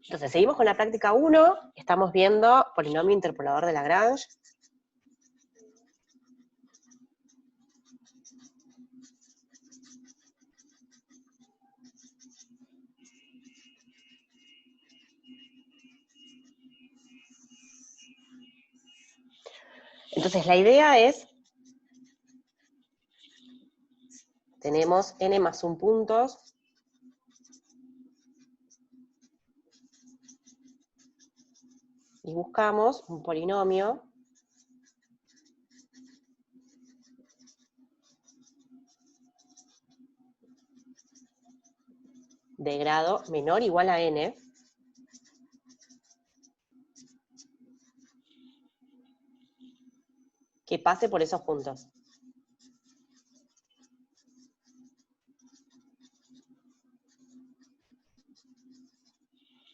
Entonces, seguimos con la práctica 1, estamos viendo polinomio interpolador de Lagrange. Entonces, la idea es, tenemos n más 1 puntos, y buscamos un polinomio de grado menor o igual a n, que pase por esos puntos.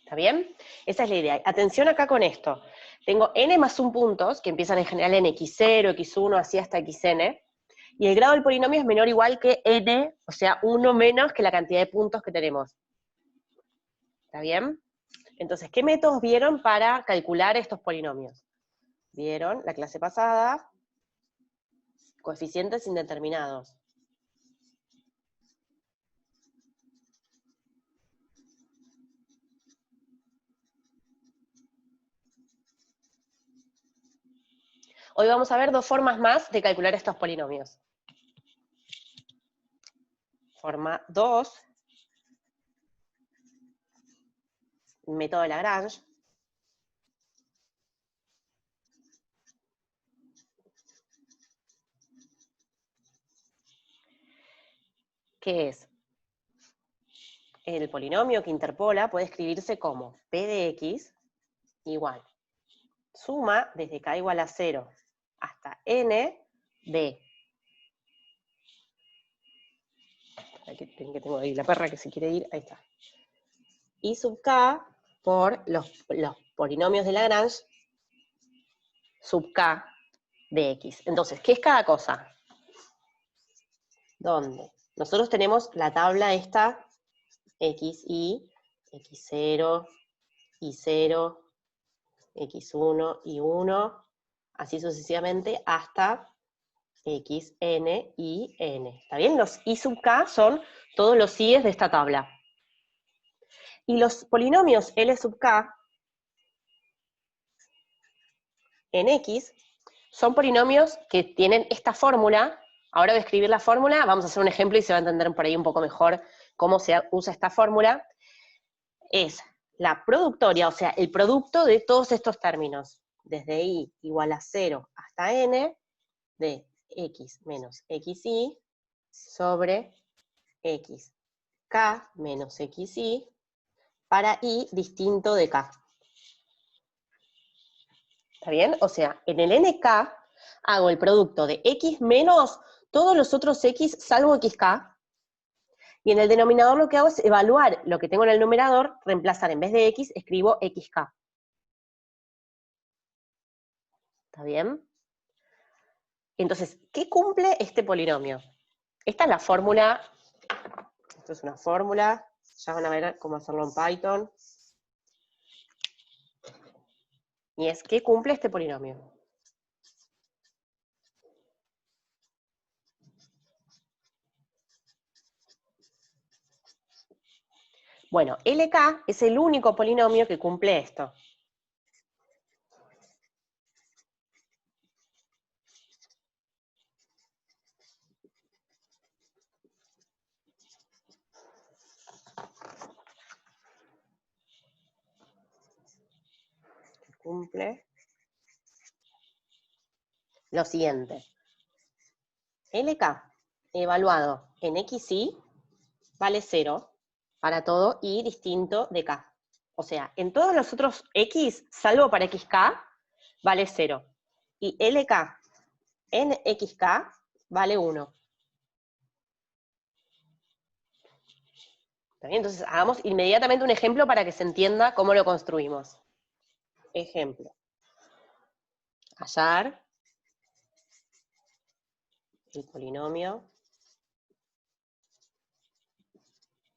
¿Está bien? Esa es la idea. Atención acá con esto. Tengo n más 1 puntos, que empiezan en general en x0, x1, así hasta xn, y el grado del polinomio es menor o igual que n, o sea, 1 menos que la cantidad de puntos que tenemos. ¿Está bien? Entonces, ¿qué métodos vieron para calcular estos polinomios? Vieron la clase pasada, coeficientes indeterminados. Hoy vamos a ver dos formas más de calcular estos polinomios. Forma 2, método de Lagrange. ¿Qué es? El polinomio que interpola puede escribirse como p de x igual suma desde k igual a 0 hasta n de... Aquí tengo ahí la perra que se quiere ir, ahí está. Y sub k por los polinomios de Lagrange sub k de x. Entonces, ¿qué es cada cosa? ¿Dónde? Nosotros tenemos la tabla esta, x, y, x0, y0, x1, y1, así sucesivamente hasta x, n, y, n. ¿Está bien? Los i sub k son todos los i's de esta tabla. Y los polinomios L sub k en X son polinomios que tienen esta fórmula. Ahora voy a escribir la fórmula, vamos a hacer un ejemplo y se va a entender por ahí un poco mejor cómo se usa esta fórmula. Es la productoria, o sea, el producto de todos estos términos, desde i igual a 0 hasta n, de x menos xy sobre xk menos xy para i distinto de k. ¿Está bien? O sea, en el nk hago el producto de x menos todos los otros x salvo xk, y en el denominador lo que hago es evaluar lo que tengo en el numerador, reemplazar en vez de x, escribo xk. ¿Está bien? Entonces, ¿qué cumple este polinomio? Esta es la fórmula, esto es una fórmula, ya van a ver cómo hacerlo en Python. Y es, ¿qué cumple este polinomio? Bueno, LK es el único polinomio que cumple esto. Cumple lo siguiente. LK evaluado en XY vale 0 para todo y distinto de K. O sea, en todos los otros X, salvo para XK, vale 0. Y LK en XK vale 1. ¿Está bien? Entonces, hagamos inmediatamente un ejemplo para que se entienda cómo lo construimos. Ejemplo. Hallar el polinomio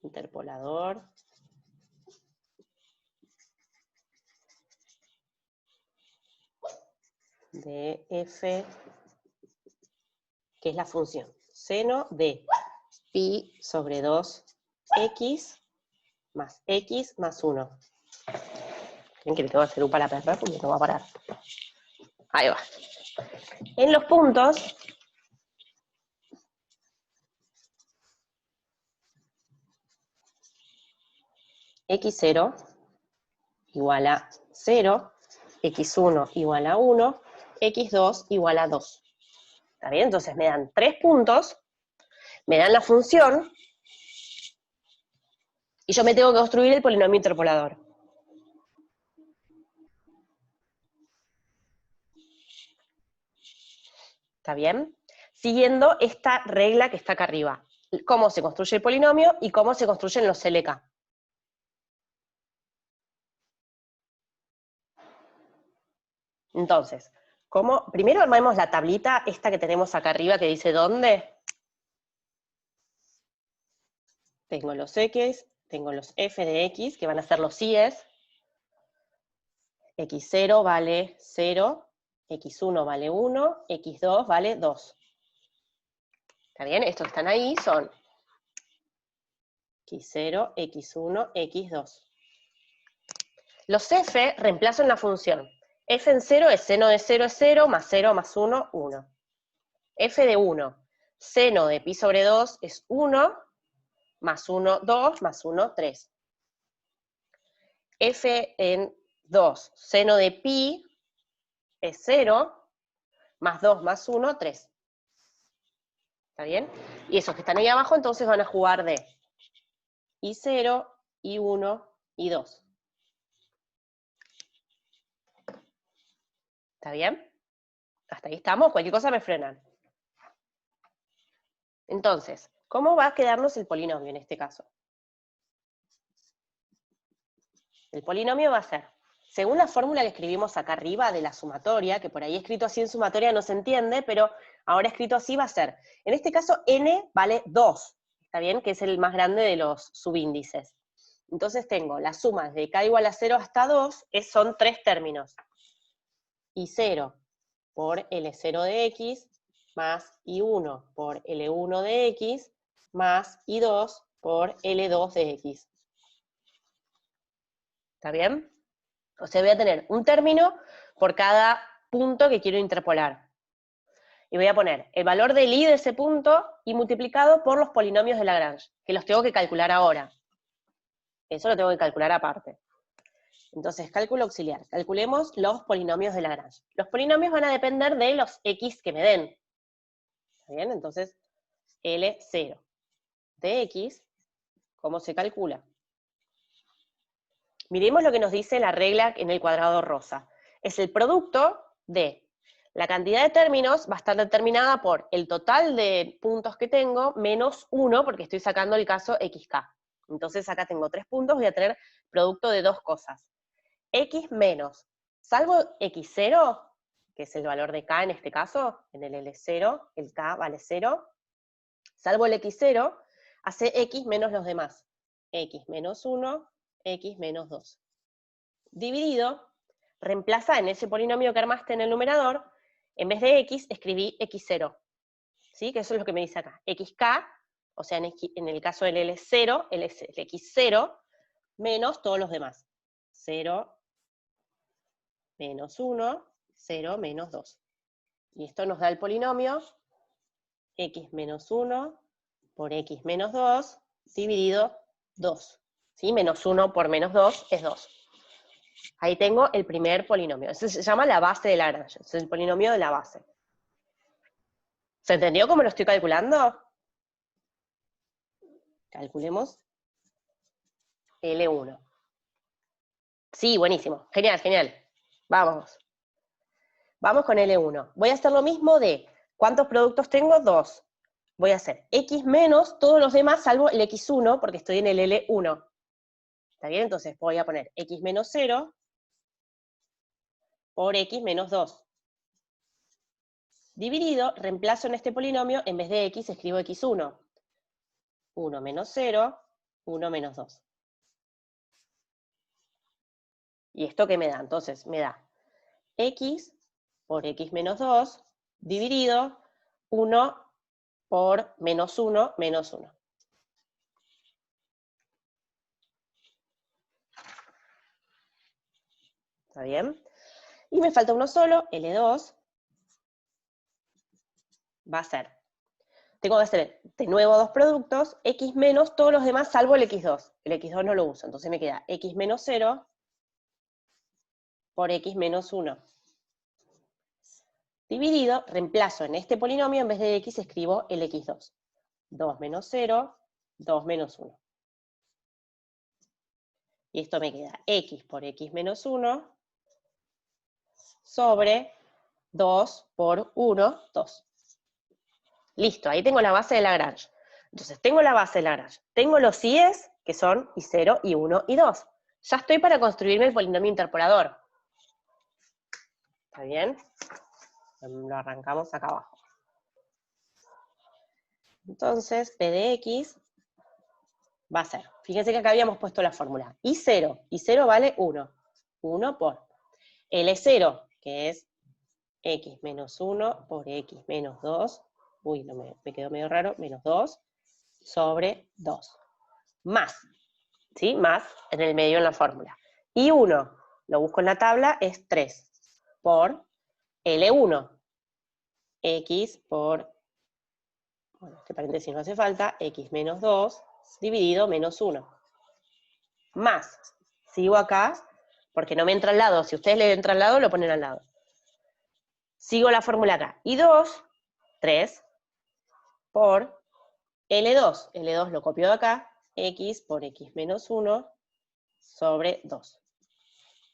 interpolador de f, que es la función seno de pi sobre 2x más x más 1. ¿Quieren que le tengo que hacer un para perder? Porque no va a parar. Ahí va. En los puntos, x0 igual a 0, x1 igual a 1, x2 igual a 2. ¿Está bien? Entonces me dan 3 puntos, me dan la función, y yo me tengo que construir el polinomio interpolador. ¿Está bien? Siguiendo esta regla que está acá arriba. Cómo se construye el polinomio y cómo se construyen los LK. Entonces, primero armamos la tablita, esta que tenemos acá arriba, que dice ¿dónde? Tengo los X, tengo los f de x, que van a ser los i's. x0 vale 0, x1 vale 1, x2 vale 2. ¿Está bien? Estos que están ahí son x0, x1, x2. Los f reemplazan la función. F en 0 es seno de 0 es 0, más 0 más 1, 1. F de 1, seno de pi sobre 2 es 1, más 1, 2, más 1, 3. F en 2, seno de pi es 0, más 2 más 1, 3. ¿Está bien? Y esos que están ahí abajo entonces van a jugar de I0, I1, I2. ¿Está bien? Hasta ahí estamos, cualquier cosa me frenan. Entonces, ¿cómo va a quedarnos el polinomio en este caso? El polinomio va a ser, según la fórmula que escribimos acá arriba de la sumatoria, que por ahí escrito así en sumatoria no se entiende, pero ahora escrito así va a ser, en este caso n vale 2, ¿está bien? Que es el más grande de los subíndices. Entonces tengo la suma desde k igual a 0 hasta 2, son 3 términos. I0 por L0 de x, más I1 por L1 de x, más I2 por L2 de x. ¿Está bien? O sea, voy a tener un término por cada punto que quiero interpolar. Y voy a poner el valor del i de ese punto y multiplicado por los polinomios de Lagrange, que los tengo que calcular ahora. Eso lo tengo que calcular aparte. Entonces, cálculo auxiliar. Calculemos los polinomios de Lagrange. Los polinomios van a depender de los x que me den. ¿Está bien? Entonces, L0 de x, ¿cómo se calcula? Miremos lo que nos dice la regla en el cuadrado rosa. Es el producto de la cantidad de términos, va a estar determinada por el total de puntos que tengo, menos 1, porque estoy sacando el caso xk. Entonces acá tengo 3 puntos, voy a tener producto de 2 cosas. X menos, salvo x0, que es el valor de k en este caso, en el L0, el k vale 0, salvo el x0, hace x menos los demás. X menos 1, x menos 2. Dividido, reemplaza en ese polinomio que armaste en el numerador, en vez de x, escribí x0. ¿Sí? Que eso es lo que me dice acá. xk, o sea, en el caso del L0, el x0, menos todos los demás. 0, menos 1, 0, menos 2. Y esto nos da el polinomio x menos 1 por x menos 2 dividido 2. ¿Sí? Menos 1 por menos 2 es 2. Ahí tengo el primer polinomio. Ese se llama la base de Lagrange. Es el polinomio de la base. ¿Se entendió cómo lo estoy calculando? Calculemos L1. Sí, buenísimo. Genial, genial. Vamos. Vamos con L1. Voy a hacer lo mismo de, ¿cuántos productos tengo? 2. Voy a hacer X menos todos los demás, salvo el X1, porque estoy en el L1. ¿Está bien? Entonces voy a poner X menos 0 por X menos 2. Dividido, reemplazo en este polinomio, en vez de X escribo X1. 1 menos 0, 1 menos 2. ¿Y esto qué me da? Entonces me da X por x menos 2, dividido 1 por menos 1, menos 1. ¿Está bien? Y me falta uno solo, L2, va a ser, tengo que hacer de nuevo dos productos, x menos todos los demás salvo el x2. El x2 no lo uso, entonces me queda x menos 0 por x menos 1. Dividido, reemplazo en este polinomio, en vez de x escribo el x2. 2 menos 0, 2 menos 1. Y esto me queda x por x menos 1 sobre 2 por 1, 2. Listo, ahí tengo la base de Lagrange. Entonces, tengo la base de Lagrange. Tengo los i's, que son i0, i1 y 2. Ya estoy para construirme el polinomio interpolador. ¿Está bien? Lo arrancamos acá abajo. Entonces, P de X va a ser, fíjense que acá habíamos puesto la fórmula, I0 vale 1, 1 por L0, que es X menos 1 por X menos 2, uy, no me quedó medio raro, menos 2, sobre 2, más, ¿sí? Más en el medio en la fórmula. I1, lo busco en la tabla, es 3, por L1, X por, bueno, este paréntesis no hace falta, X menos 2, dividido menos 1. Más, sigo acá, porque no me entra al lado, si ustedes le entran al lado, lo ponen al lado. Sigo la fórmula acá, I2, 3, por L2, L2 lo copio de acá, X por X menos 1, sobre 2.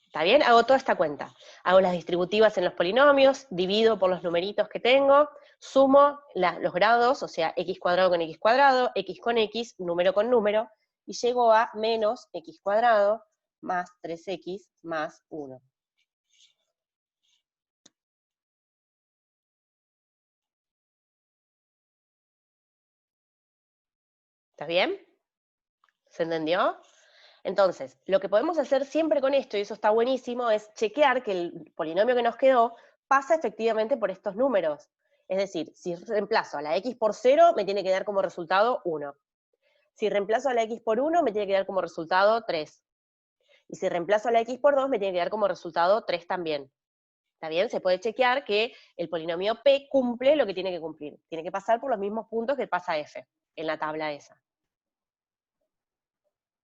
¿Está bien? Hago toda esta cuenta. Hago las distributivas en los polinomios, divido por los numeritos que tengo, sumo los grados, o sea, x cuadrado con x cuadrado, x con x, número con número, y llego a menos x cuadrado más 3x más 1. ¿Está bien? ¿Se entendió? Entonces, lo que podemos hacer siempre con esto, y eso está buenísimo, es chequear que el polinomio que nos quedó pasa efectivamente por estos números. Es decir, si reemplazo a la x por 0, me tiene que dar como resultado 1. Si reemplazo a la x por 1, me tiene que dar como resultado 3. Y si reemplazo a la x por 2, me tiene que dar como resultado 3 también. ¿Está bien? Se puede chequear que el polinomio P cumple lo que tiene que cumplir. Tiene que pasar por los mismos puntos que pasa F, en la tabla esa.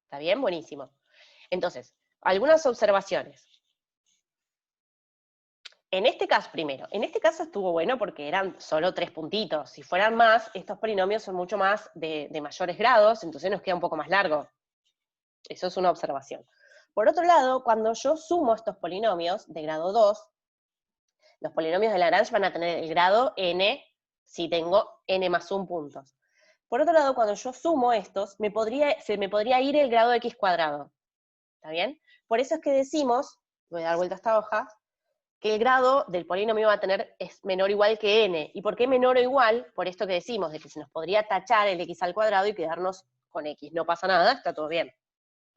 ¿Está bien? Buenísimo. Entonces, algunas observaciones. En este caso, primero, en este caso estuvo bueno porque eran solo 3 puntitos. Si fueran más, estos polinomios son mucho más de mayores grados, entonces nos queda un poco más largo. Eso es una observación. Por otro lado, cuando yo sumo estos polinomios de grado 2, los polinomios de Lagrange van a tener el grado n si tengo n más 1 puntos. Por otro lado, cuando yo sumo estos, se me podría ir el grado de x cuadrado. ¿Está bien? Por eso es que decimos, voy a dar vuelta a esta hoja, que el grado del polinomio va a tener es menor o igual que n. ¿Y por qué menor o igual? Por esto que decimos, de que se nos podría tachar el x al cuadrado y quedarnos con x. No pasa nada, está todo bien.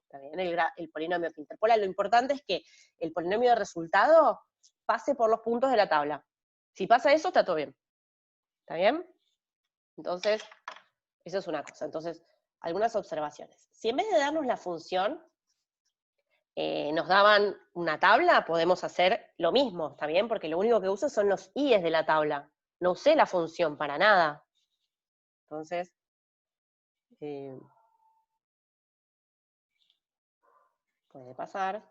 Está bien el polinomio que interpola. Lo importante es que el polinomio de resultado pase por los puntos de la tabla. Si pasa eso, está todo bien. ¿Está bien? Entonces, eso es una cosa. Entonces, algunas observaciones. Si en vez de darnos la función, nos daban una tabla, podemos hacer lo mismo, ¿está bien? Porque lo único que uso son los i's de la tabla. No usé la función para nada. Entonces, puede pasar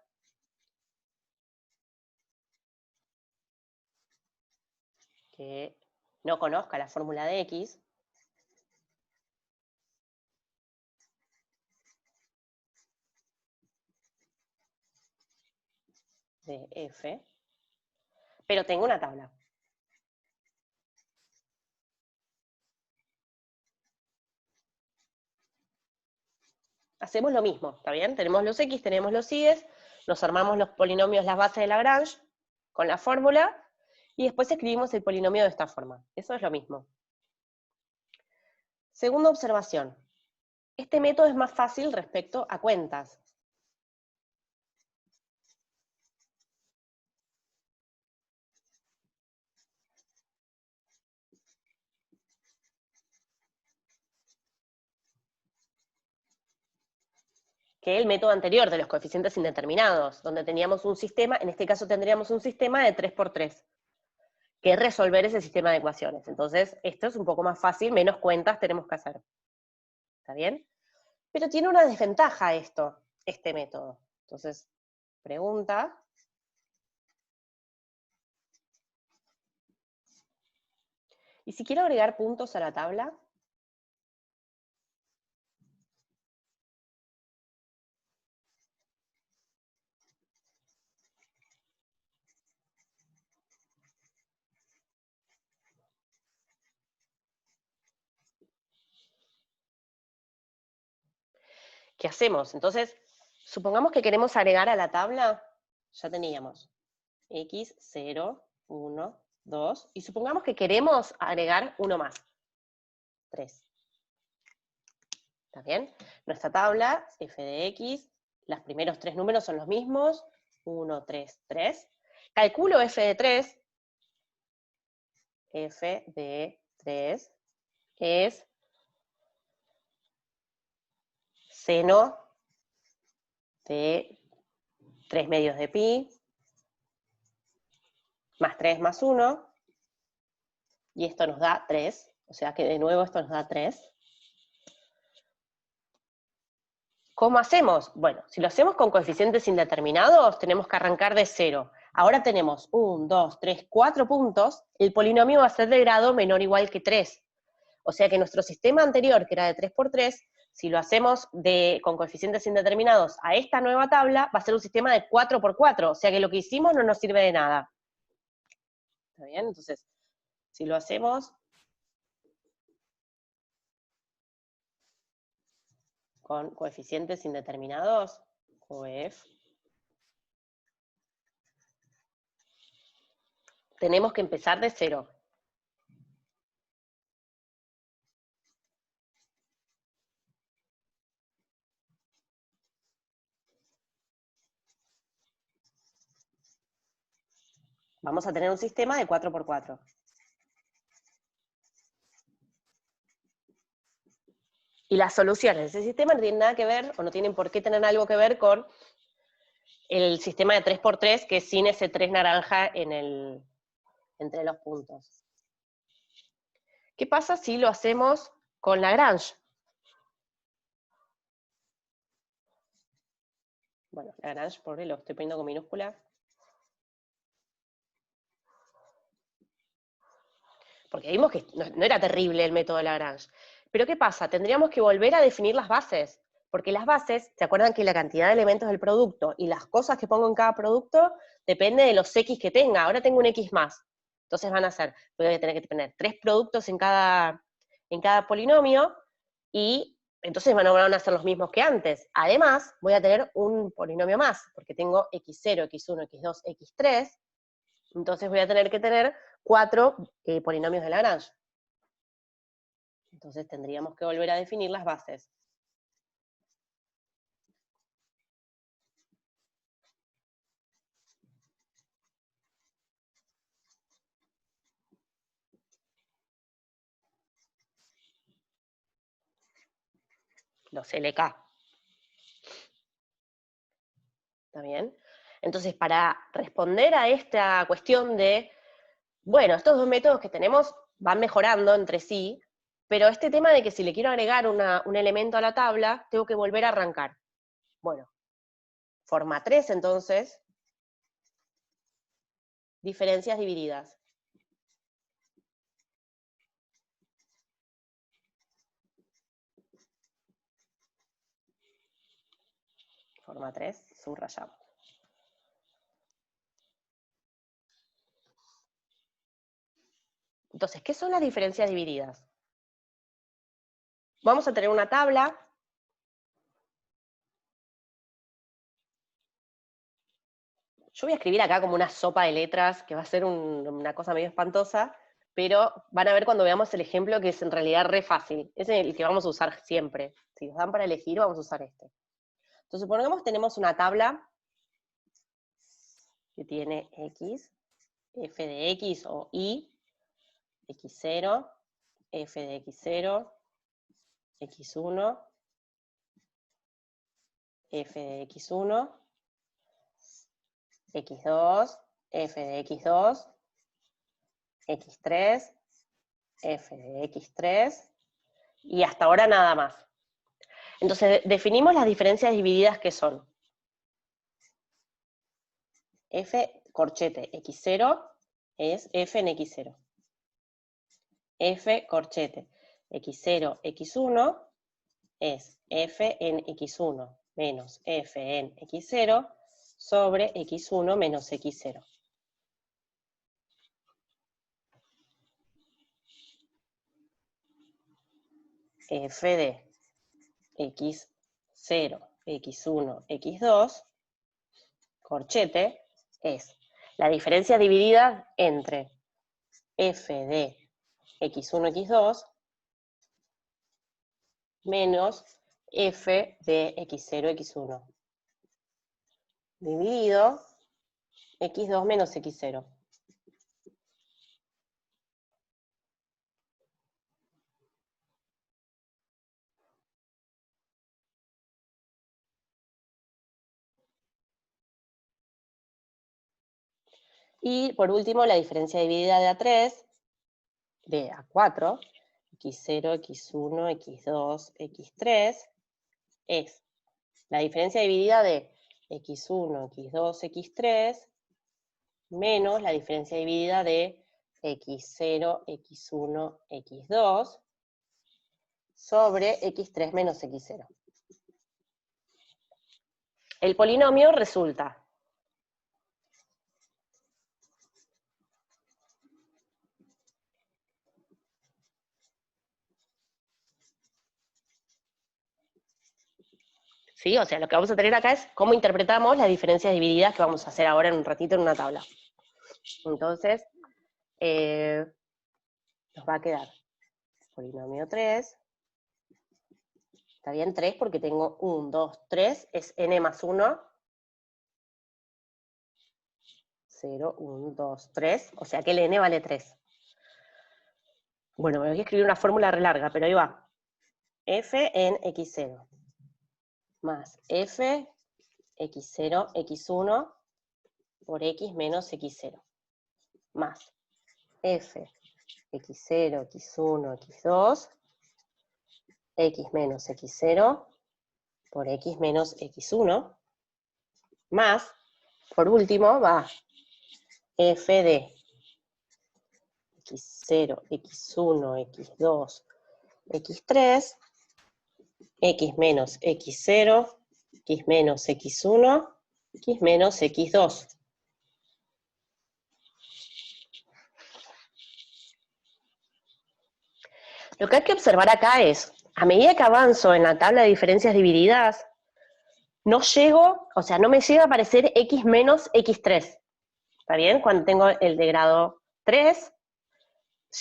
que no conozca la fórmula de x, de f, pero tengo una tabla. Hacemos lo mismo, ¿está bien? Tenemos los x, tenemos los i's, nos armamos los polinomios, las bases de Lagrange, con la fórmula, y después escribimos el polinomio de esta forma. Eso es lo mismo. Segunda observación. Este método es más fácil respecto a cuentas. que el método anterior de los coeficientes indeterminados, donde teníamos un sistema, en este caso tendríamos un sistema de 3×3, que es resolver ese sistema de ecuaciones. Entonces, esto es un poco más fácil, menos cuentas tenemos que hacer. ¿Está bien? Pero tiene una desventaja este método. Entonces, pregunta. ¿Y si quiero agregar puntos a la tabla? ¿Qué hacemos? Entonces, supongamos que queremos agregar a la tabla, ya teníamos x, 0, 1, 2, y supongamos que queremos agregar uno más, 3. ¿Está bien? Nuestra tabla, f de x, los primeros tres números son los mismos, 1, 3, 3. Calculo f de 3, f de 3 es seno de 3 medios de pi, más 3 más 1, y esto nos da 3, o sea que de nuevo esto nos da 3. ¿Cómo hacemos? Bueno, si lo hacemos con coeficientes indeterminados, tenemos que arrancar de 0. Ahora tenemos 1, 2, 3, 4 puntos, el polinomio va a ser de grado menor o igual que 3. O sea que nuestro sistema anterior, que era de 3×3, si lo hacemos con coeficientes indeterminados a esta nueva tabla, va a ser un sistema de 4×4, o sea que lo que hicimos no nos sirve de nada. ¿Está bien? Entonces, si lo hacemos con coeficientes indeterminados, coef, tenemos que empezar de 0. Vamos a tener un sistema de 4×4. Y las soluciones de ese sistema no tienen nada que ver, o no tienen por qué tener algo que ver con el sistema de 3×3, que es sin ese 3 naranja entre los puntos. ¿Qué pasa si lo hacemos con Lagrange? Bueno, Lagrange, pobre, lo estoy poniendo con minúscula. Porque vimos que no era terrible el método de Lagrange. Pero ¿qué pasa? Tendríamos que volver a definir las bases. Porque las bases, ¿se acuerdan que la cantidad de elementos del producto y las cosas que pongo en cada producto depende de los X que tenga? Ahora tengo un X más. Entonces van a ser, voy a tener que tener 3 productos en cada polinomio, y entonces van a ser los mismos que antes. Además, voy a tener un polinomio más, porque tengo x0, x1, x2, x3, entonces voy a tener que tener 4 polinomios de Lagrange. Entonces tendríamos que volver a definir las bases. Los LK. ¿Está bien? Entonces, para responder a esta cuestión de, bueno, estos dos métodos que tenemos van mejorando entre sí, pero este tema de que si le quiero agregar un elemento a la tabla, tengo que volver a arrancar. Bueno, forma 3 entonces, diferencias divididas. Forma 3, subrayamos. Entonces, ¿qué son las diferencias divididas? Vamos a tener una tabla. Yo voy a escribir acá como una sopa de letras, que va a ser una cosa medio espantosa, pero van a ver cuando veamos el ejemplo que es en realidad re fácil. Es el que vamos a usar siempre. Si nos dan para elegir, vamos a usar este. Entonces, supongamos que tenemos una tabla que tiene x, f de x o y, x0, f de x0, x1, f de x1, x2, f de x2, x3, f de x3, y hasta ahora nada más. Entonces, definimos las diferencias divididas que son f corchete x0 es f en x0. F corchete x0, x1 es f en x1 menos f en x0 sobre x1 menos x0. F de x0, x1, x2, corchete, es la diferencia dividida entre f de x1, x2 menos f de x0, x1 dividido x2 menos x0. Y por último, la diferencia dividida de A3, de A4, x0, x1, x2, x3, es la diferencia dividida de x1, x2, x3, menos la diferencia dividida de x0, x1, x2, sobre x3 menos x0. El polinomio resulta ¿sí? O sea, lo que vamos a tener acá es cómo interpretamos las diferencias divididas que vamos a hacer ahora en un ratito en una tabla. Entonces, nos va a quedar polinomio 3. Está bien, 3 porque tengo 1, 2, 3, es n más 1. 0, 1, 2, 3, o sea que el n vale 3. Bueno, me voy a escribir una fórmula re larga, pero ahí va. F en x0 más f x0, x1 por x menos x0 más f x0, x1, x2, x menos x0 por x menos x1 más, por último, va f de x0, x1, x2, x3, x menos x0, x menos x1, x menos x2. Lo que hay que observar acá es, a medida que avanzo en la tabla de diferencias divididas, no llego, o sea, no me llega a aparecer x menos x3. ¿Está bien? Cuando tengo el de grado 3,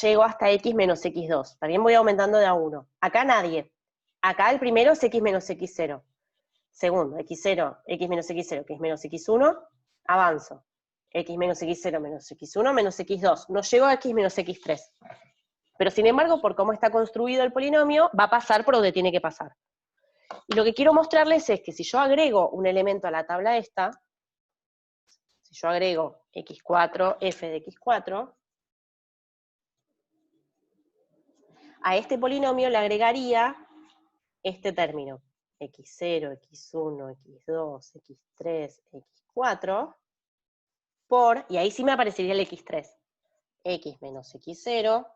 llego hasta x menos x2. ¿Está bien? Voy aumentando de a 1. Acá nadie. Acá el primero es x menos x0. Segundo, x0, x menos x0, x menos x1, avanzo. X menos x0 menos x1 menos x2. No llego a x menos x3. Pero sin embargo, por cómo está construido el polinomio, va a pasar por donde tiene que pasar. Y lo que quiero mostrarles es que si yo agrego un elemento a la tabla esta, si yo agrego x4, f de x4, a este polinomio le agregaría este término, x0, x1, x2, x3, x4, por, y ahí sí me aparecería el x3, x menos x0,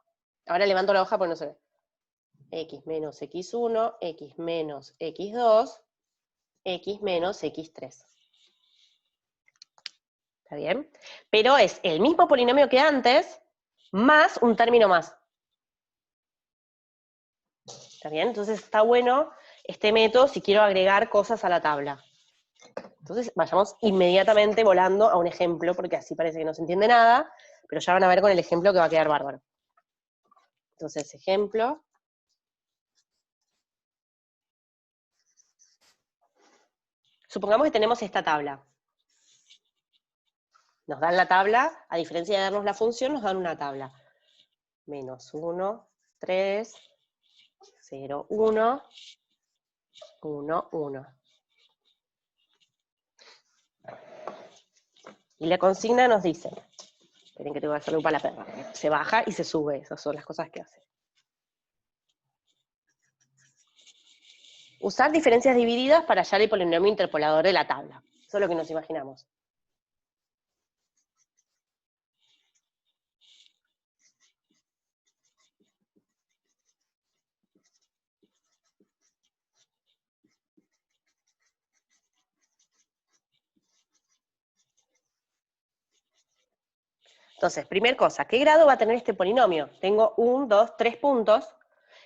ahora levanto la hoja porque no se ve, x menos x1, x menos x2, x menos x3. ¿Está bien? Pero es el mismo polinomio que antes, más un término más. ¿Está bien? Entonces está bueno este método si quiero agregar cosas a la tabla. Entonces vayamos inmediatamente volando a un ejemplo, porque así parece que no se entiende nada, pero ya van a ver con el ejemplo que va a quedar bárbaro. Entonces, ejemplo. Supongamos que tenemos esta tabla. Nos dan la tabla, a diferencia de darnos la función, nos dan una tabla. Menos 1, 3, 0, 1, 1, 1. Y la consigna nos dice, esperen que tengo que hacerle un para la perra, se baja y se sube, esas son las cosas que hace. Usar diferencias divididas para hallar el polinomio interpolador de la tabla. Eso es lo que nos imaginamos. Entonces, primer cosa, ¿qué grado va a tener este polinomio? Tengo 1, 2, 3 puntos.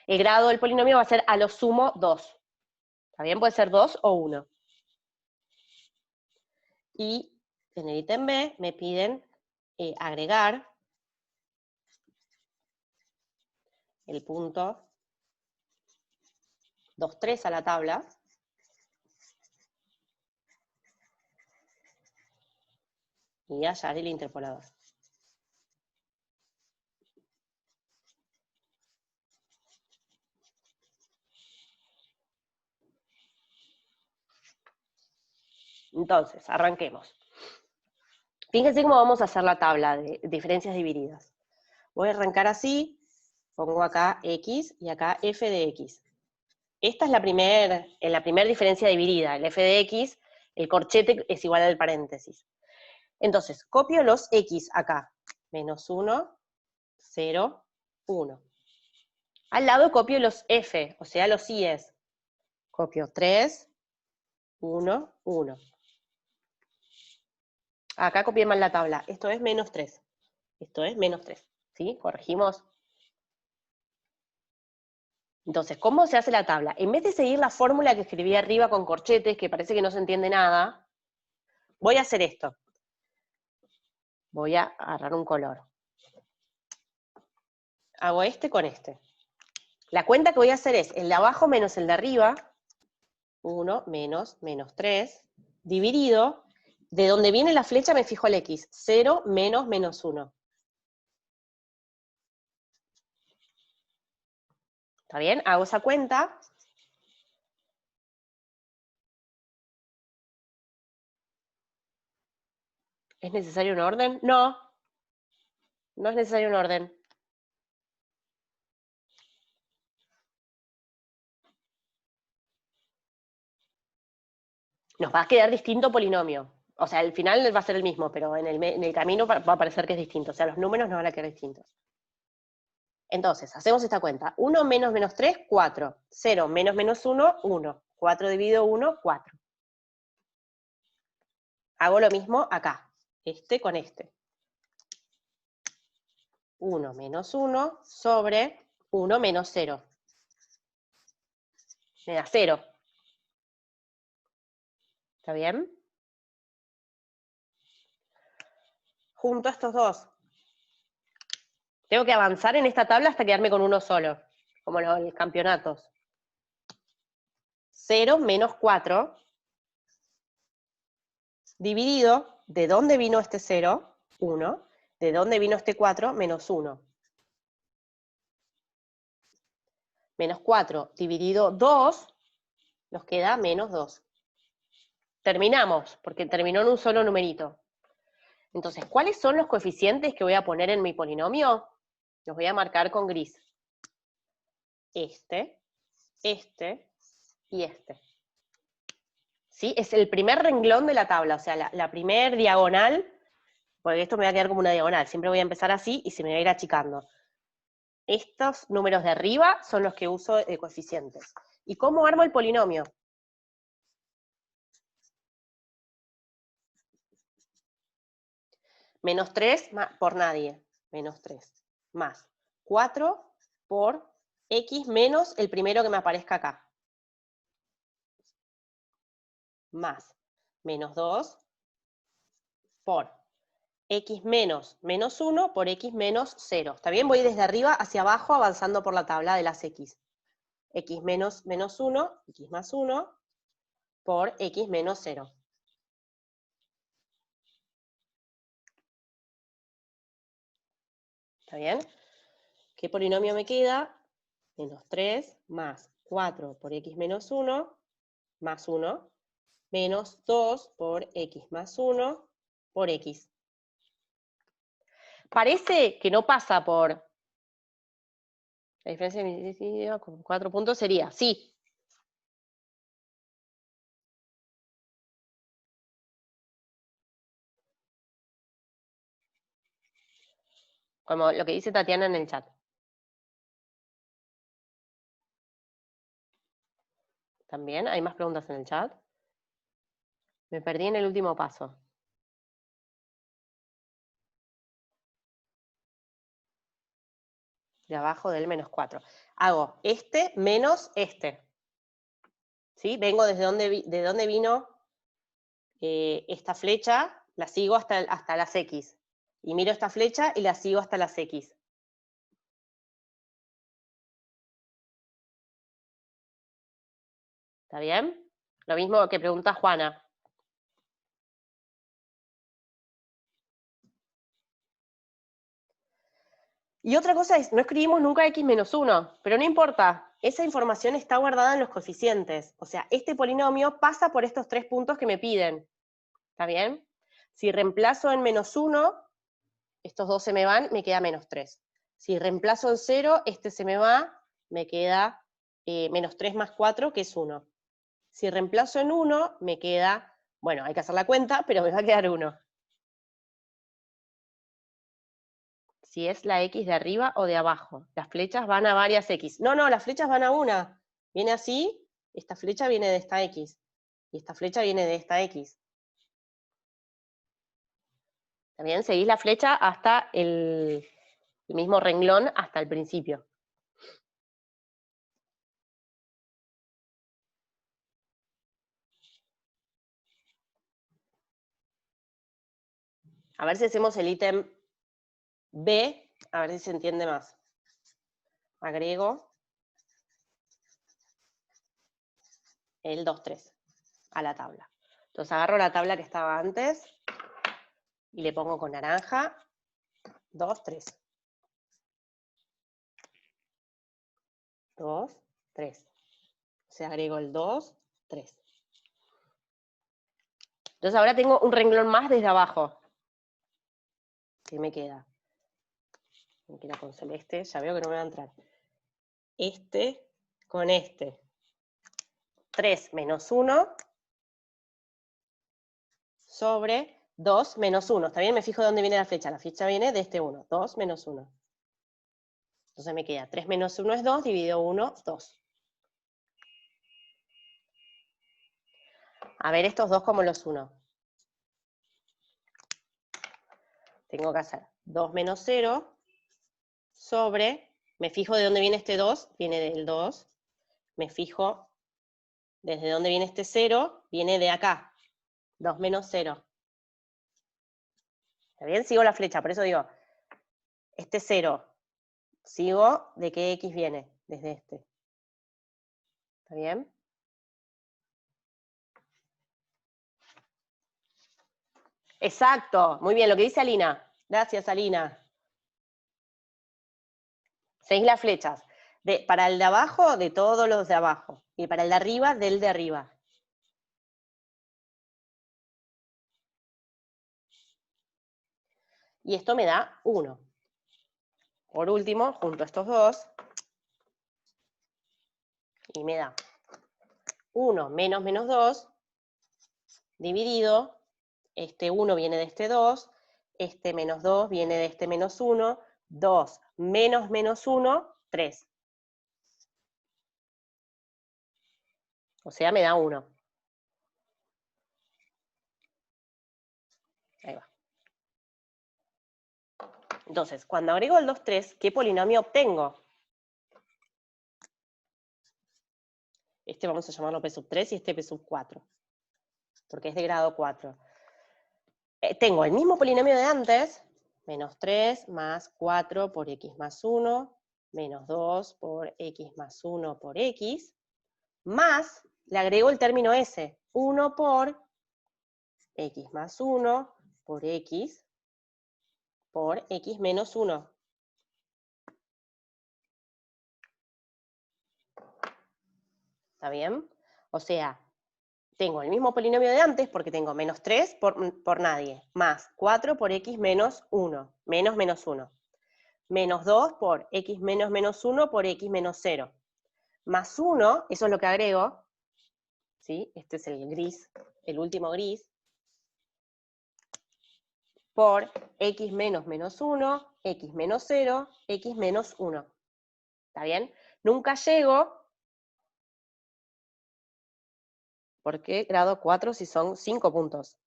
El grado del polinomio va a ser a lo sumo 2. ¿Está bien? Puede ser 2 o 1. Y en el ítem B me piden agregar el punto 2, 3 a la tabla. Y hallar el interpolador. Entonces, arranquemos. Fíjense cómo vamos a hacer la tabla de diferencias divididas. Voy a arrancar así, pongo acá X y acá f de X. Esta es la primera diferencia dividida, el f de X, el corchete es igual al paréntesis. Entonces, copio los X acá, menos 1, 0, 1. Al lado copio los F, o sea, los I's. Copio 3, 1, 1. Acá copié mal la tabla, esto es menos 3. Esto es menos 3, ¿sí? Corregimos. Entonces, ¿cómo se hace la tabla? En vez de seguir la fórmula que escribí arriba con corchetes, que parece que no se entiende nada, voy a hacer esto. Voy a agarrar un color. Hago este con este. La cuenta que voy a hacer es el de abajo menos el de arriba, 1 menos, menos 3, dividido, de donde viene la flecha me fijo el X, 0 menos menos 1. ¿Está bien? Hago esa cuenta. ¿Es necesario un orden? No, no es necesario un orden. Nos va a quedar distinto polinomio. O sea, al final va a ser el mismo, pero en el camino va a parecer que es distinto. O sea, los números nos van a quedar distintos. Entonces, hacemos esta cuenta. 1 menos menos 3, 4. 0 menos menos 1, 1. 4 dividido 1, 4. Hago lo mismo acá. Este con este. 1 menos 1 sobre 1 menos 0. Me da 0. ¿Está bien? Junto a estos dos. Tengo que avanzar en esta tabla hasta quedarme con uno solo, como los campeonatos. 0 menos 4, dividido, ¿de dónde vino este 0? 1. ¿De dónde vino este 4? Menos 1. Menos 4 dividido 2, nos queda menos 2. Terminamos, porque terminó en un solo numerito. Entonces, ¿cuáles son los coeficientes que voy a poner en mi polinomio? Los voy a marcar con gris. Este y este. ¿Sí? Es el primer renglón de la tabla, o sea, la primer diagonal, porque esto me va a quedar como una diagonal, siempre voy a empezar así y se me va a ir achicando. Estos números de arriba son los que uso de coeficientes. ¿Y cómo armo el polinomio? Menos 3 por nadie, menos 3, más 4 por x menos el primero que me aparezca acá, más menos 2 por x menos menos 1 por x menos 0. ¿Está bien? Voy desde arriba hacia abajo avanzando por la tabla de las x. X menos menos 1, x más 1, por x menos 0. ¿Está bien? ¿Qué polinomio me queda? Menos 3 más 4 por x menos 1, más 1, menos 2 por x más 1, por X. Parece que no pasa por... La diferencia de con 4 puntos sería, sí. Como lo que dice Tatiana en el chat. También, ¿hay más preguntas en el chat? Me perdí en el último paso. De abajo del menos 4. Hago este menos este. ¿Sí? Vengo desde de donde vino esta flecha, la sigo hasta las X. Y miro esta flecha y la sigo hasta las X. ¿Está bien? Lo mismo que pregunta Juana. Y otra cosa es, no escribimos nunca X menos 1, pero no importa, esa información está guardada en los coeficientes. O sea, este polinomio pasa por estos 3 puntos que me piden. ¿Está bien? Si reemplazo en menos 1, estos 2 se me van, me queda menos 3. Si reemplazo en 0, este se me va, me queda menos 3 más 4, que es 1. Si reemplazo en 1, me queda, bueno, hay que hacer la cuenta, pero me va a quedar 1. Si es la X de arriba o de abajo. Las flechas van a varias X. No, las flechas van a una. Viene así, esta flecha viene de esta X. Y esta flecha viene de esta X. También seguís la flecha hasta el mismo renglón, hasta el principio. A ver si hacemos el ítem B, a ver si se entiende más. Agrego el 2, 3 a la tabla. Entonces agarro la tabla que estaba antes y le pongo con naranja 2, 3. 2, 3. O sea, agrego el 2, 3. Entonces ahora tengo un renglón más desde abajo. ¿Qué me queda? Me queda con celeste, ya veo que no me va a entrar. Este con este. 3 menos 1 sobre 2 menos 1. ¿Está bien? Me fijo de dónde viene la flecha. La flecha viene de este 1. 2 menos 1. Entonces me queda 3 menos 1 es 2, dividido 1, 2. A ver estos dos cómo los uno. Tengo que hacer 2 menos 0 sobre, me fijo de dónde viene este 2, viene del 2. Me fijo desde dónde viene este 0, viene de acá. 2 menos 0. ¿Está bien? Sigo la flecha, por eso digo, este 0, sigo de qué X viene, desde este. ¿Está bien? Exacto, muy bien, lo que dice Alina. Gracias, Alina. Seguís las flechas. Para el de abajo, de todos los de abajo. Y para el de arriba, del de arriba. Y esto me da 1. Por último, junto a estos dos, y me da 1 menos menos 2, dividido, este 1 viene de este 2, este menos 2 viene de este menos 1, 2 menos menos 1, 3. O sea, me da 1. Ahí va. Entonces, cuando agrego el 2, 3, ¿qué polinomio obtengo? Este vamos a llamarlo P sub 3 y este P sub 4, porque es de grado 4. Tengo el mismo polinomio de antes, menos 3 más 4 por X más 1, menos 2 por X más 1 por X, más, le agrego el término S, 1 por X más 1 por X menos 1. ¿Está bien? O sea, tengo el mismo polinomio de antes, porque tengo menos 3 por nadie, más 4 por x menos 1, menos 1. Menos 2 por x menos 1 por x menos 0. Más 1, eso es lo que agrego, ¿sí? Este es el gris, el último gris, por x menos 1, x menos 0, x menos 1. ¿Está bien? Nunca llego, ¿por qué grado 4 si son 5 puntos?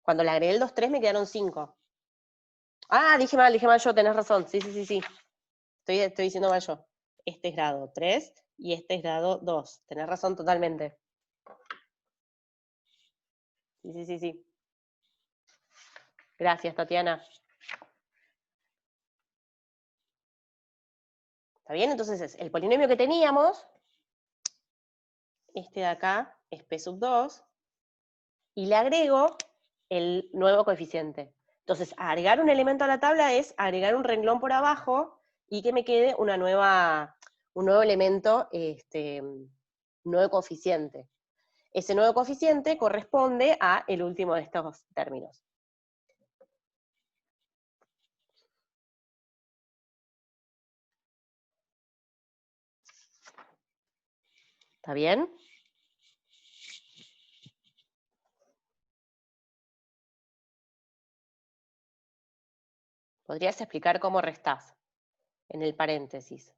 Cuando le agregué el 2, 3 me quedaron 5. Ah, dije mal yo, tenés razón. Sí. Estoy diciendo mal yo. Este es grado 3 y este es grado 2. Tenés razón totalmente. Sí. Gracias, Tatiana. ¿Está bien? Entonces es el polinomio que teníamos, este de acá es P sub 2, y le agrego el nuevo coeficiente. Entonces, agregar un elemento a la tabla es agregar un renglón por abajo y que me quede un nuevo elemento, un nuevo coeficiente. Ese nuevo coeficiente corresponde a el último de estos términos. ¿Está bien? ¿Podrías explicar cómo restás en el paréntesis?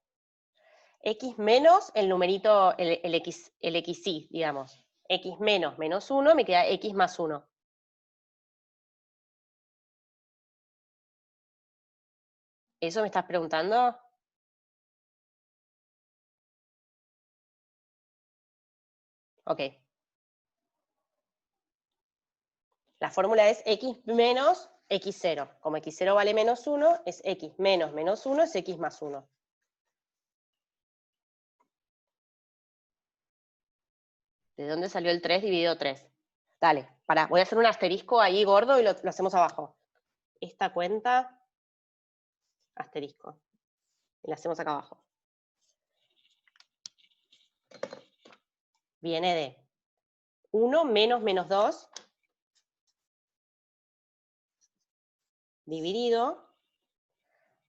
X menos el numerito, el xy, digamos. X menos 1, me queda X más 1. ¿Eso me estás preguntando? Ok. La fórmula es X menos X0. Como X0 vale menos 1, es X menos 1 es X más 1. ¿De dónde salió el 3 dividido 3? Dale, pará, voy a hacer un asterisco ahí gordo y lo hacemos abajo. Esta cuenta, asterisco. Y la hacemos acá abajo. Viene de 1 menos 2 dividido,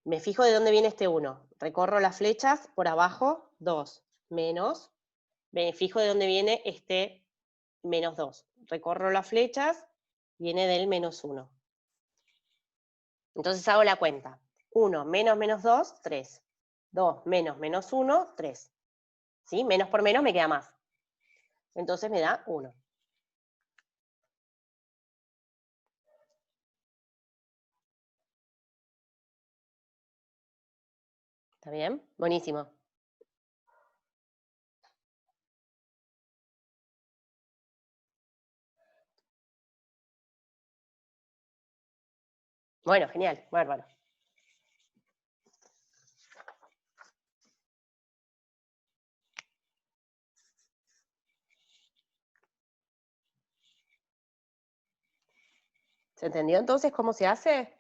me fijo de dónde viene este 1. Recorro las flechas por abajo, 2 menos, me fijo de dónde viene este menos 2. Recorro las flechas, viene del menos 1. Entonces hago la cuenta. 1 menos 2, 3. 2 menos 1, 3. ¿Sí? Menos por menos me queda más. Entonces me da 1. ¿Está bien? Buenísimo. Bueno, genial, bárbaro. ¿Se entendió entonces cómo se hace?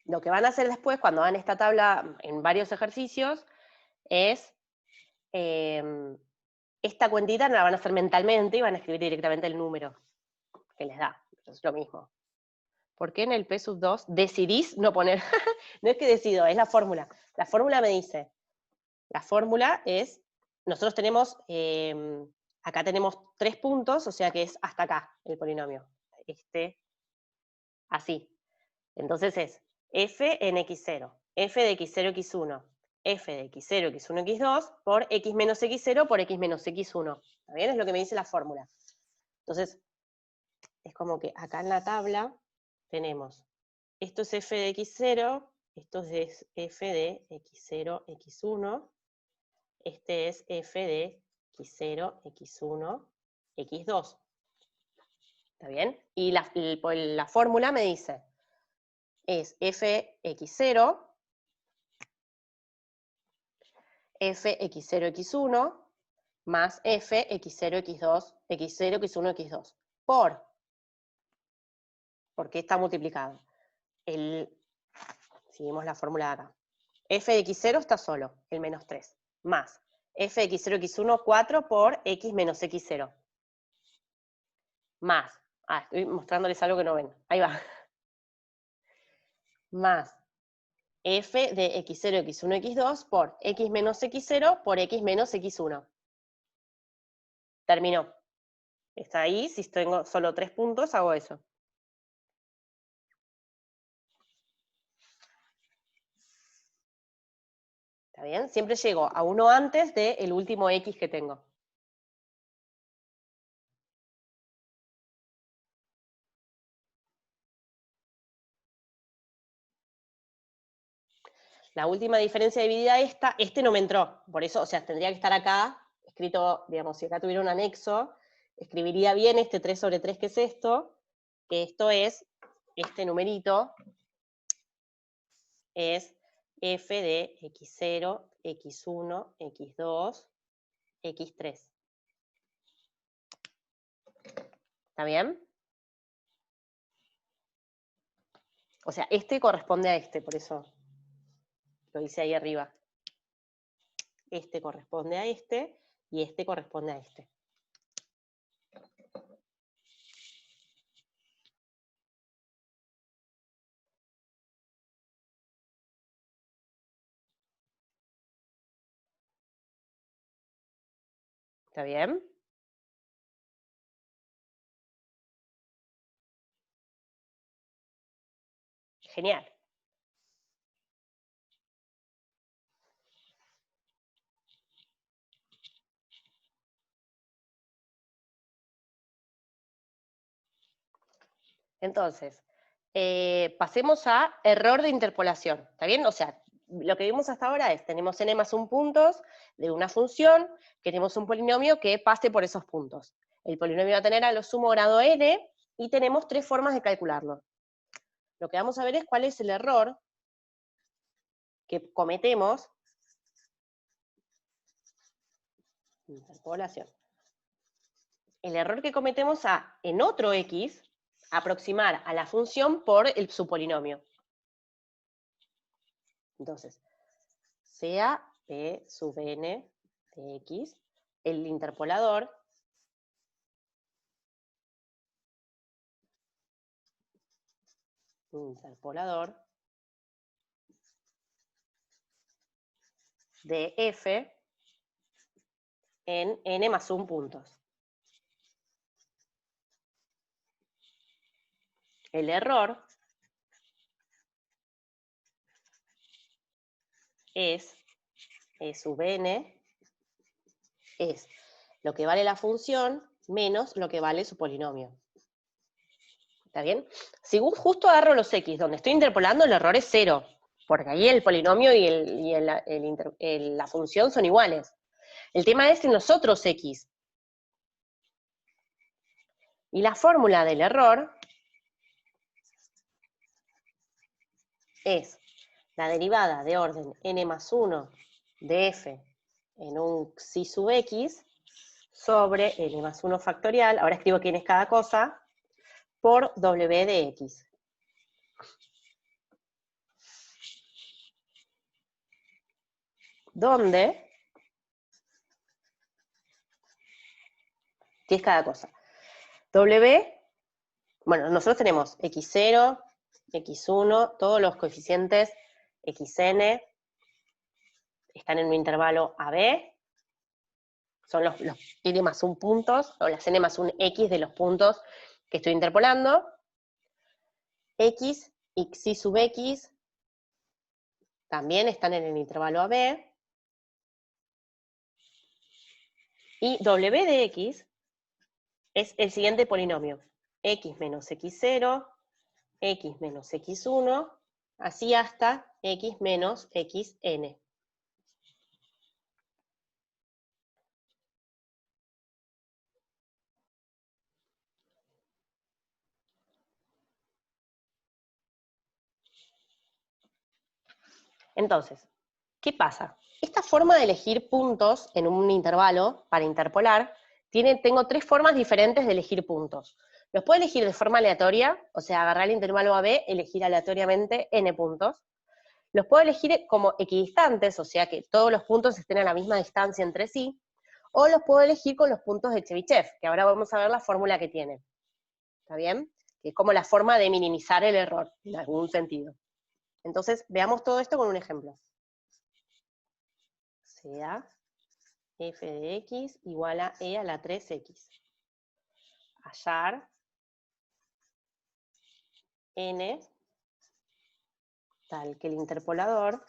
Lo que van a hacer después, cuando hagan esta tabla en varios ejercicios, es esta cuentita la van a hacer mentalmente y van a escribir directamente el número que les da. Es lo mismo. ¿Por qué en el P sub 2 decidís no poner? No es que decido, es la fórmula. La fórmula me dice, la fórmula es, nosotros tenemos, acá tenemos 3 puntos, o sea que es hasta acá el polinomio. Así. Entonces es f en x0, f de x0, x1, f de x0, x1, x2 por x menos x0 por x menos x1. ¿Está bien? Es lo que me dice la fórmula. Entonces, es como que acá en la tabla tenemos, esto es f de x0, esto es f de x0, x1, este es f de x0, x1, x2. ¿Está bien? Y la fórmula me dice, es fx0, fx0, x1, más fx0, x2, x0, x1, x2, ¿por qué está multiplicado? Seguimos la fórmula de acá. f de x0 está solo, el menos 3, más f de x0, x1, 4 por x menos x0. Más, estoy mostrándoles algo que no ven, ahí va. Más f de x0, x1, x2 por x menos x0 por x menos x1. Terminó. Está ahí, si tengo solo 3 puntos, hago eso. ¿Está bien? Siempre llego a uno antes del último x que tengo. La última diferencia dividida este no me entró, por eso, o sea, tendría que estar acá, escrito, digamos, si acá tuviera un anexo, escribiría bien este 3 sobre 3 que es esto, que esto es, este numerito, es f de x0, x1, x2, x3. ¿Está bien? O sea, este corresponde a este, por eso lo hice ahí arriba. Este corresponde a este, y este corresponde a este. ¿Está bien? Genial. Entonces, pasemos a error de interpolación, ¿está bien? O sea, lo que vimos hasta ahora es, tenemos n más 1 puntos de una función, queremos un polinomio que pase por esos puntos. El polinomio va a tener a lo sumo grado n, y tenemos 3 formas de calcularlo. Lo que vamos a ver es cuál es el error que cometemos. Interpolación. El error que cometemos en otro x, aproximar a la función por su polinomio. Entonces, sea p sub n de x, el interpolador de f en n más 1 puntos. El error es e sub n, es lo que vale la función menos lo que vale su polinomio. ¿Está bien? Si justo agarro los x donde estoy interpolando, el error es 0, porque ahí el polinomio y la función son iguales. El tema es en los otros x. Y la fórmula del error es la derivada de orden n más 1 de f en un xi sub x sobre n más 1 factorial, ahora escribo quién es cada cosa, por w de x. Donde, ¿qué es cada cosa? W, bueno, nosotros tenemos x0, x1, todos los coeficientes xn están en un intervalo AB, son los n más 1 puntos, o las n más 1 x de los puntos que estoy interpolando. X y xi sub x también están en el intervalo AB. Y w de x es el siguiente polinomio. X menos x0, x menos x1, así hasta x menos xn. Entonces, ¿qué pasa? Esta forma de elegir puntos en un intervalo para interpolar, tengo 3 formas diferentes de elegir puntos. Los puedo elegir de forma aleatoria, o sea, agarrar el intervalo AB, elegir aleatoriamente n puntos. Los puedo elegir como equidistantes, o sea que todos los puntos estén a la misma distancia entre sí, o los puedo elegir con los puntos de Chebyshev, que ahora vamos a ver la fórmula que tienen. ¿Está bien? Que es como la forma de minimizar el error, en algún sentido. Entonces, veamos todo esto con un ejemplo. Sea f de x igual a e a la 3x. Hallar n tal que el interpolador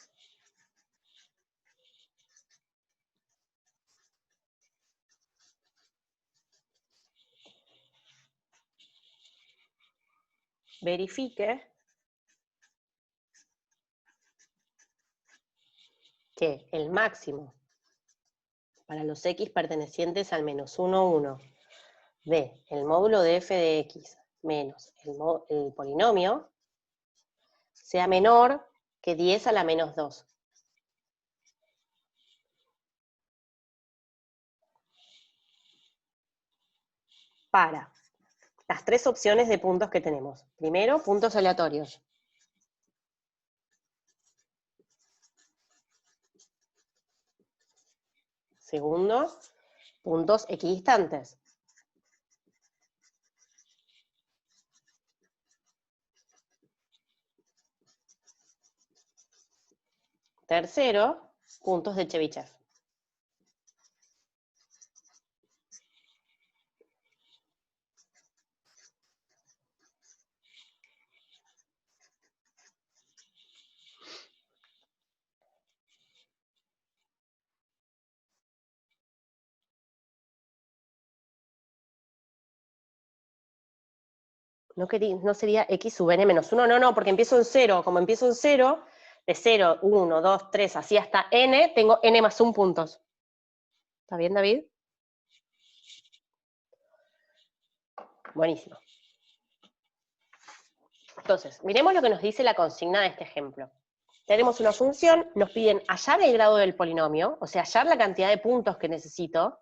verifique que el máximo para los x pertenecientes al menos 1, 1 de el módulo de f de x menos el polinomio sea menor que 10 a la menos 2. Para las tres opciones de puntos que tenemos. Primero, puntos aleatorios. Segundo, puntos equidistantes. Tercero, puntos de Chebyshev. No sería x sub n menos 1, no, porque empiezo en 0. Como empiezo en 0, de 0, 1, 2, 3, así hasta n, tengo n más 1 puntos. ¿Está bien, David? Buenísimo. Entonces, miremos lo que nos dice la consigna de este ejemplo. Tenemos una función, nos piden hallar el grado del polinomio, o sea, hallar la cantidad de puntos que necesito,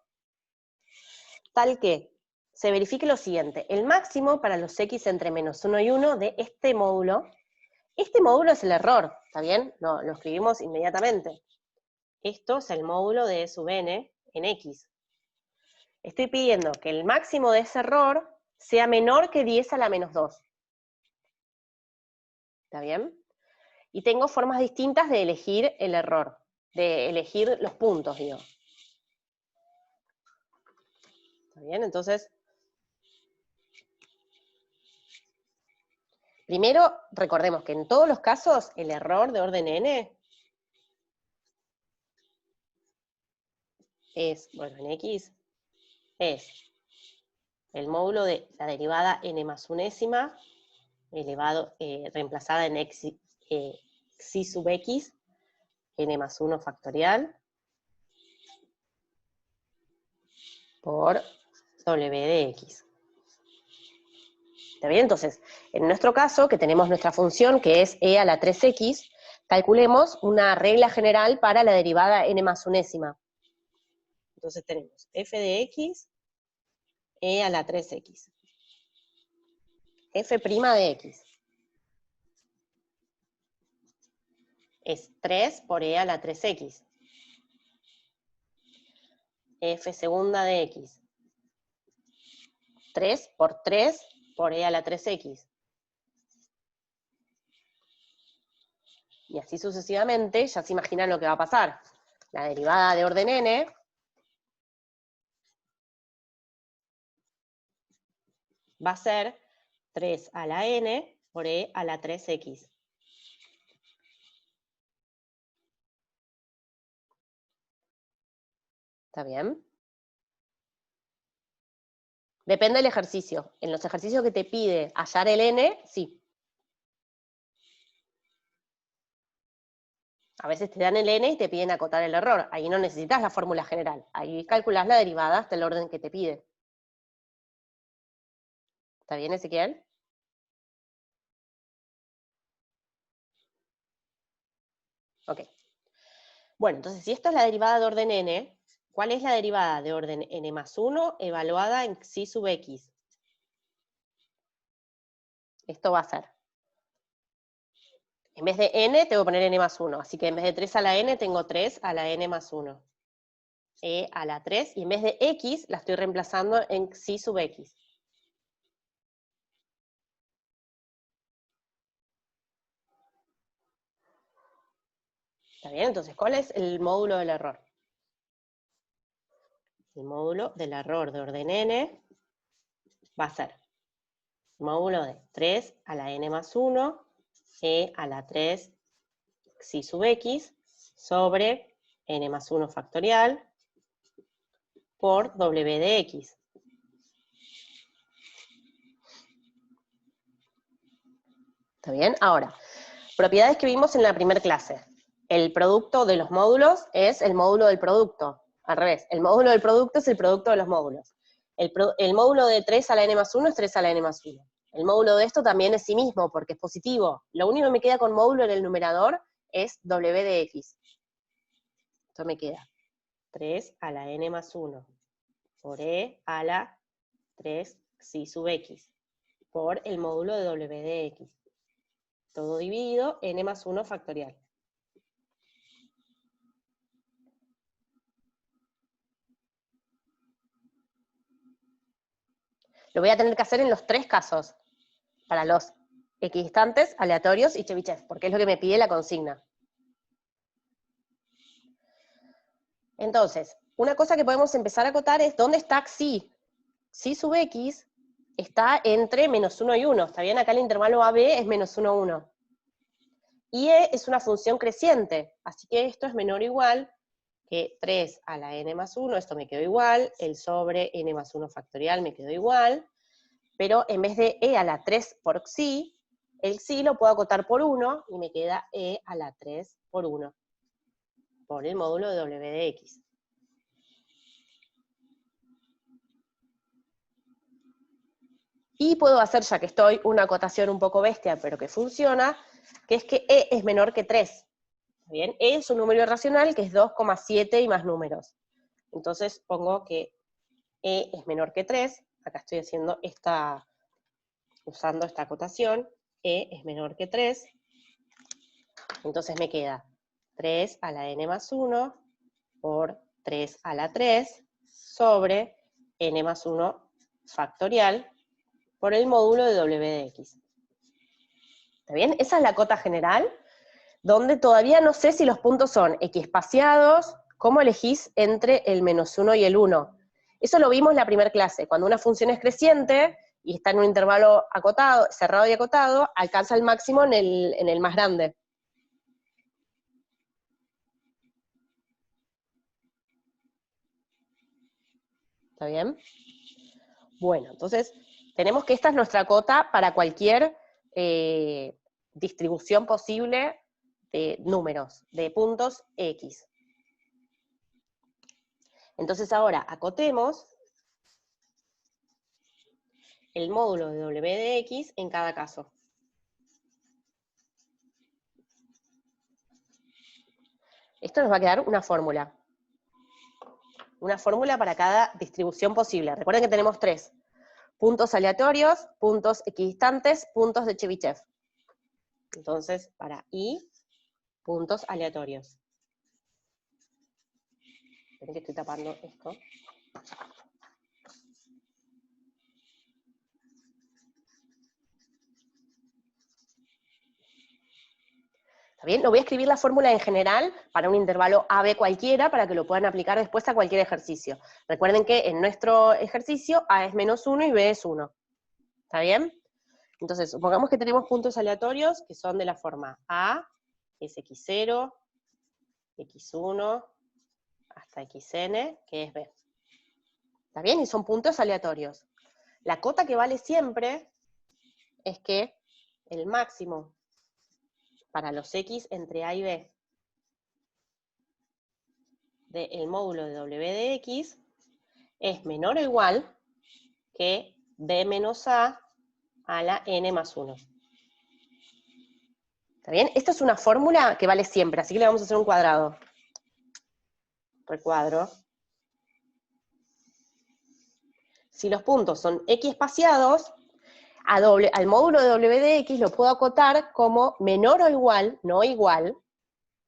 tal que se verifique lo siguiente: el máximo para los x entre menos 1 y 1 de este módulo es el error, ¿está bien? Lo escribimos inmediatamente. Esto es el módulo de e sub n en x. Estoy pidiendo que el máximo de ese error sea menor que 10 a la menos 2. ¿Está bien? Y tengo formas distintas de elegir el error, de elegir los puntos, digo. ¿Está bien? Entonces, primero, recordemos que en todos los casos, el error de orden n es, bueno, en x, es el módulo de la derivada n más unésima, reemplazada en xi sub x, n más 1 factorial, por w de x. ¿Está bien? Entonces, en nuestro caso, que tenemos nuestra función, que es e a la 3x, calculemos una regla general para la derivada n más unésima. Entonces tenemos f de x, e a la 3x. F' de x es 3 por e a la 3x. F segunda de x, 3 por 3 por e a la 3x. Y así sucesivamente, ya se imaginan lo que va a pasar. La derivada de orden n va a ser 3 a la n por e a la 3x. ¿Está bien? Depende del ejercicio. En los ejercicios que te pide hallar el n, sí. A veces te dan el n y te piden acotar el error. Ahí no necesitas la fórmula general. Ahí calculás la derivada hasta el orden que te pide. ¿Está bien, Ezequiel? Ok. Bueno, entonces, si esto es la derivada de orden n, ¿cuál es la derivada de orden n más 1 evaluada en xi sub x? Esto va a ser En vez de n, tengo que poner n más 1. Así que en vez de 3 a la n, tengo 3 a la n más 1. E a la 3, y en vez de x, la estoy reemplazando en xi sub x. ¿Está bien? Entonces, ¿cuál es el módulo del error? El módulo del error de orden n va a ser módulo de 3 a la n más 1, e a la 3 xi sub x, sobre n más 1 factorial, por w de x. ¿Está bien? Ahora, propiedades que vimos en la primera clase. El producto de los módulos es el módulo del producto. Al revés, el módulo del producto es el producto de los módulos. El módulo de 3 a la n más 1 es 3 a la n más 1. El módulo de esto también es sí mismo, porque es positivo. Lo único que me queda con módulo en el numerador es w de x. Esto me queda 3 a la n más 1 por e a la 3 xi sub x por el módulo de w de x. Todo dividido, n más 1 factorial. Lo voy a tener que hacer en los tres casos, para los equidistantes, aleatorios y Chebyshev, porque es lo que me pide la consigna. Entonces, una cosa que podemos empezar a acotar es ¿dónde está xi? Xi sub x está entre menos 1 y 1, ¿está bien? Acá el intervalo AB es menos 1, 1. Y e es una función creciente, así que esto es menor o igual que 3 a la n más 1, esto me quedó igual, el sobre n más 1 factorial me quedó igual, pero en vez de e a la 3 por xi, el xi lo puedo acotar por 1, y me queda e a la 3 por 1, por el módulo de w de x. Y puedo hacer, ya que estoy, una acotación un poco bestia, pero que funciona, que es que e es menor que 3. ¿Bien? E es un número irracional que es 2,7 y más números. Entonces pongo que e es menor que 3, acá estoy haciendo usando esta acotación, e es menor que 3, entonces me queda 3 a la n más 1 por 3 a la 3 sobre n más 1 factorial por el módulo de w de x. ¿Está bien? Esa es la cota general, donde todavía no sé si los puntos son equiespaciados, cómo elegís entre el menos 1 y el 1. Eso lo vimos en la primera clase, cuando una función es creciente y está en un intervalo acotado, cerrado y acotado, alcanza el máximo en el más grande. ¿Está bien? Bueno, entonces tenemos que esta es nuestra cota para cualquier distribución posible de números, de puntos X. Entonces ahora acotemos el módulo de w de x en cada caso. Esto nos va a quedar una fórmula. Una fórmula para cada distribución posible. Recuerden que tenemos tres. Puntos aleatorios, puntos equidistantes, puntos de Chebyshev. Entonces, para I, puntos aleatorios. Esperen que estoy tapando esto. ¿Está bien? No voy a escribir la fórmula en general para un intervalo AB cualquiera, para que lo puedan aplicar después a cualquier ejercicio. Recuerden que en nuestro ejercicio A es menos 1 y B es 1. ¿Está bien? Entonces, supongamos que tenemos puntos aleatorios que son de la forma A es x0, x1, hasta xn, que es B. ¿Está bien? Y son puntos aleatorios. La cota que vale siempre es que el máximo para los x entre A y B del módulo de w de x es menor o igual que b menos a la n más 1. ¿Está bien? Esta es una fórmula que vale siempre, así que le vamos a hacer un cuadrado. Recuadro. Si los puntos son equiespaciados, Al módulo de W de X lo puedo acotar como menor o igual, no igual,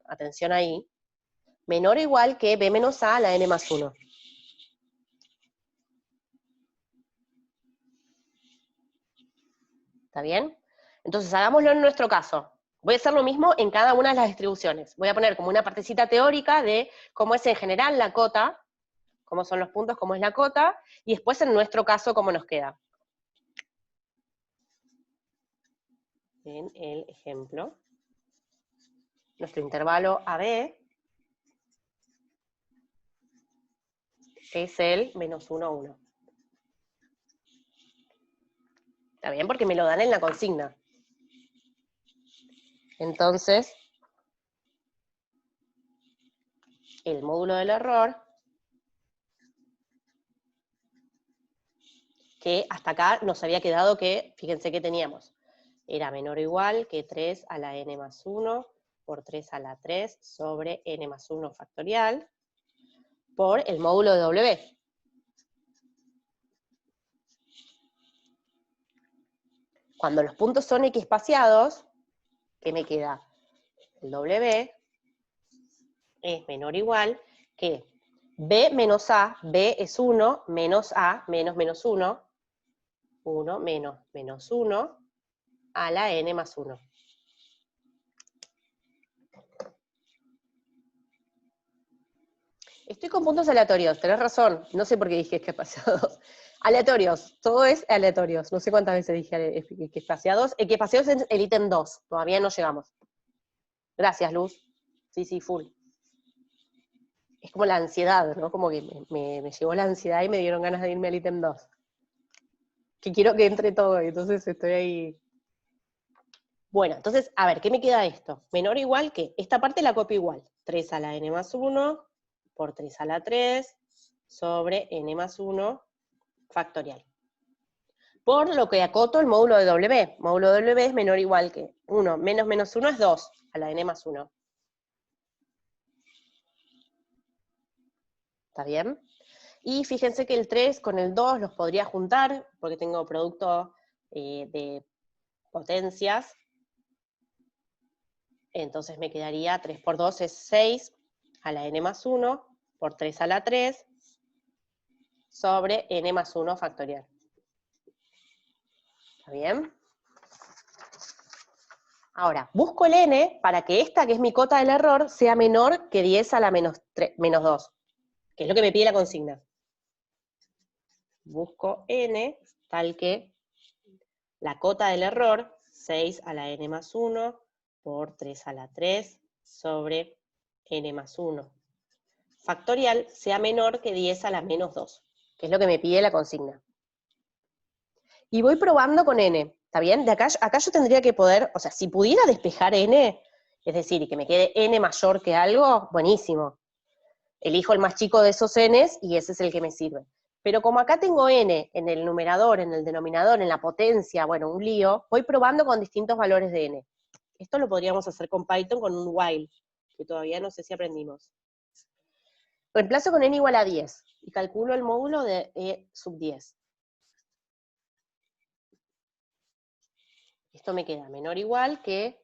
atención ahí, menor o igual que B menos A a la N más 1. ¿Está bien? Entonces, hagámoslo en nuestro caso. Voy a hacer lo mismo en cada una de las distribuciones. Voy a poner como una partecita teórica de cómo es en general la cota, cómo son los puntos, cómo es la cota, y después en nuestro caso cómo nos queda. En el ejemplo, nuestro intervalo AB es el menos 1, 1. ¿Está bien? Porque me lo dan en la consigna. Entonces, el módulo del error, que hasta acá nos había quedado que, fíjense que teníamos, era menor o igual que 3 a la n más 1 por 3 a la 3 sobre n más 1 factorial por el módulo de W. Cuando los puntos son equiespaciados, ¿qué me queda? El W es menor o igual que B menos A, B es 1, menos A, menos menos 1, 1 menos menos 1, a la n más 1. Estoy con puntos aleatorios, tenés razón, no sé por qué dije equiespaciados. Aleatorios, todo es aleatorios, no sé cuántas veces dije equiespaciados. Equiespaciados es el ítem 2, todavía no llegamos. Gracias, Luz. Sí, full. Es como la ansiedad, ¿no? Como que me llevó la ansiedad y me dieron ganas de irme al ítem 2. Que quiero que entre todo, y entonces estoy ahí. Bueno, entonces, a ver, ¿qué me queda esto? Menor o igual que, esta parte la copio igual. 3 a la n más 1 por 3 a la 3 sobre n más 1 factorial. Por lo que acoto el módulo de W. Módulo de W es menor o igual que 1 menos menos 1 es 2 a la n más 1. ¿Está bien? Y fíjense que el 3 con el 2 los podría juntar, porque tengo producto de potencias. Entonces me quedaría 3 por 2 es 6 a la n más 1 por 3 a la 3 sobre n más 1 factorial. ¿Está bien? Ahora, busco el n para que esta, que es mi cota del error, sea menor que 10 a la menos 2, que es lo que me pide la consigna. Busco n tal que la cota del error, 6 a la n más 1 por 3 a la 3 sobre n más 1 factorial, sea menor que 10 a la menos 2, que es lo que me pide la consigna. Y voy probando con n, ¿está bien? De acá yo tendría que poder, o sea, si pudiera despejar n, es decir, y que me quede n mayor que algo, buenísimo. Elijo el más chico de esos n's y ese es el que me sirve. Pero como acá tengo n en el numerador, en el denominador, en la potencia, bueno, un lío, voy probando con distintos valores de n. Esto lo podríamos hacer con Python con un while, que todavía no sé si aprendimos. Reemplazo con n igual a 10 y calculo el módulo de e sub 10. Esto me queda menor o igual que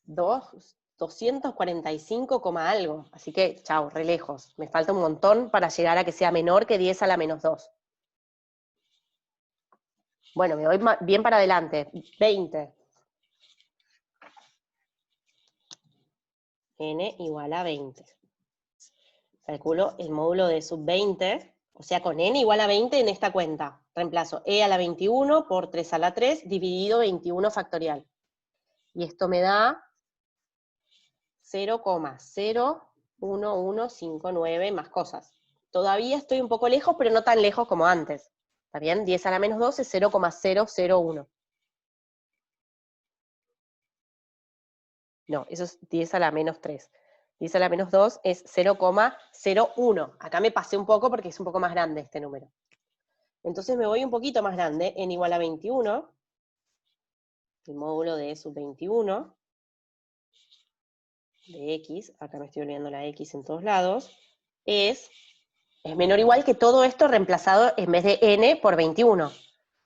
245, algo. Así que, chao, re lejos. Me falta un montón para llegar a que sea menor que 10 a la menos 2. Bueno, me voy bien para adelante. 20. N igual a 20. Calculo el módulo de sub 20, o sea, con n igual a 20 en esta cuenta. Reemplazo e a la 21 por 3 a la 3 dividido 21 factorial. Y esto me da 0,01159 más cosas. Todavía estoy un poco lejos, pero no tan lejos como antes. ¿Está bien? 10 a la menos 2 es 0,001. No, eso es 10 a la menos 3. 10 a la menos 2 es 0,01. Acá me pasé un poco porque es un poco más grande este número. Entonces me voy un poquito más grande, n igual a 21, el módulo de sub 21, de x, acá me estoy olvidando la x en todos lados, es menor o igual que todo esto reemplazado en vez de n por 21.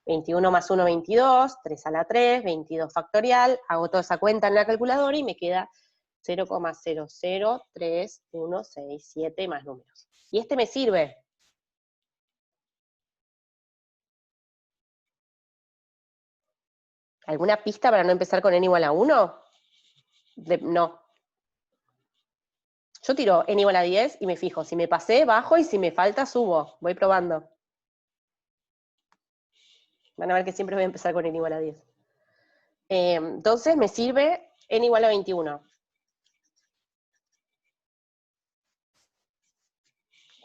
21 más 1, 22, 3 a la 3, 22 factorial, hago toda esa cuenta en la calculadora y me queda 0,00317 más números. Y este me sirve. ¿Alguna pista para no empezar con n igual a 1? No. Yo tiro n igual a 10 y me fijo. Si me pasé, bajo, y si me falta, subo. Voy probando. Van a ver que siempre voy a empezar con n igual a 10. Entonces me sirve n igual a 21.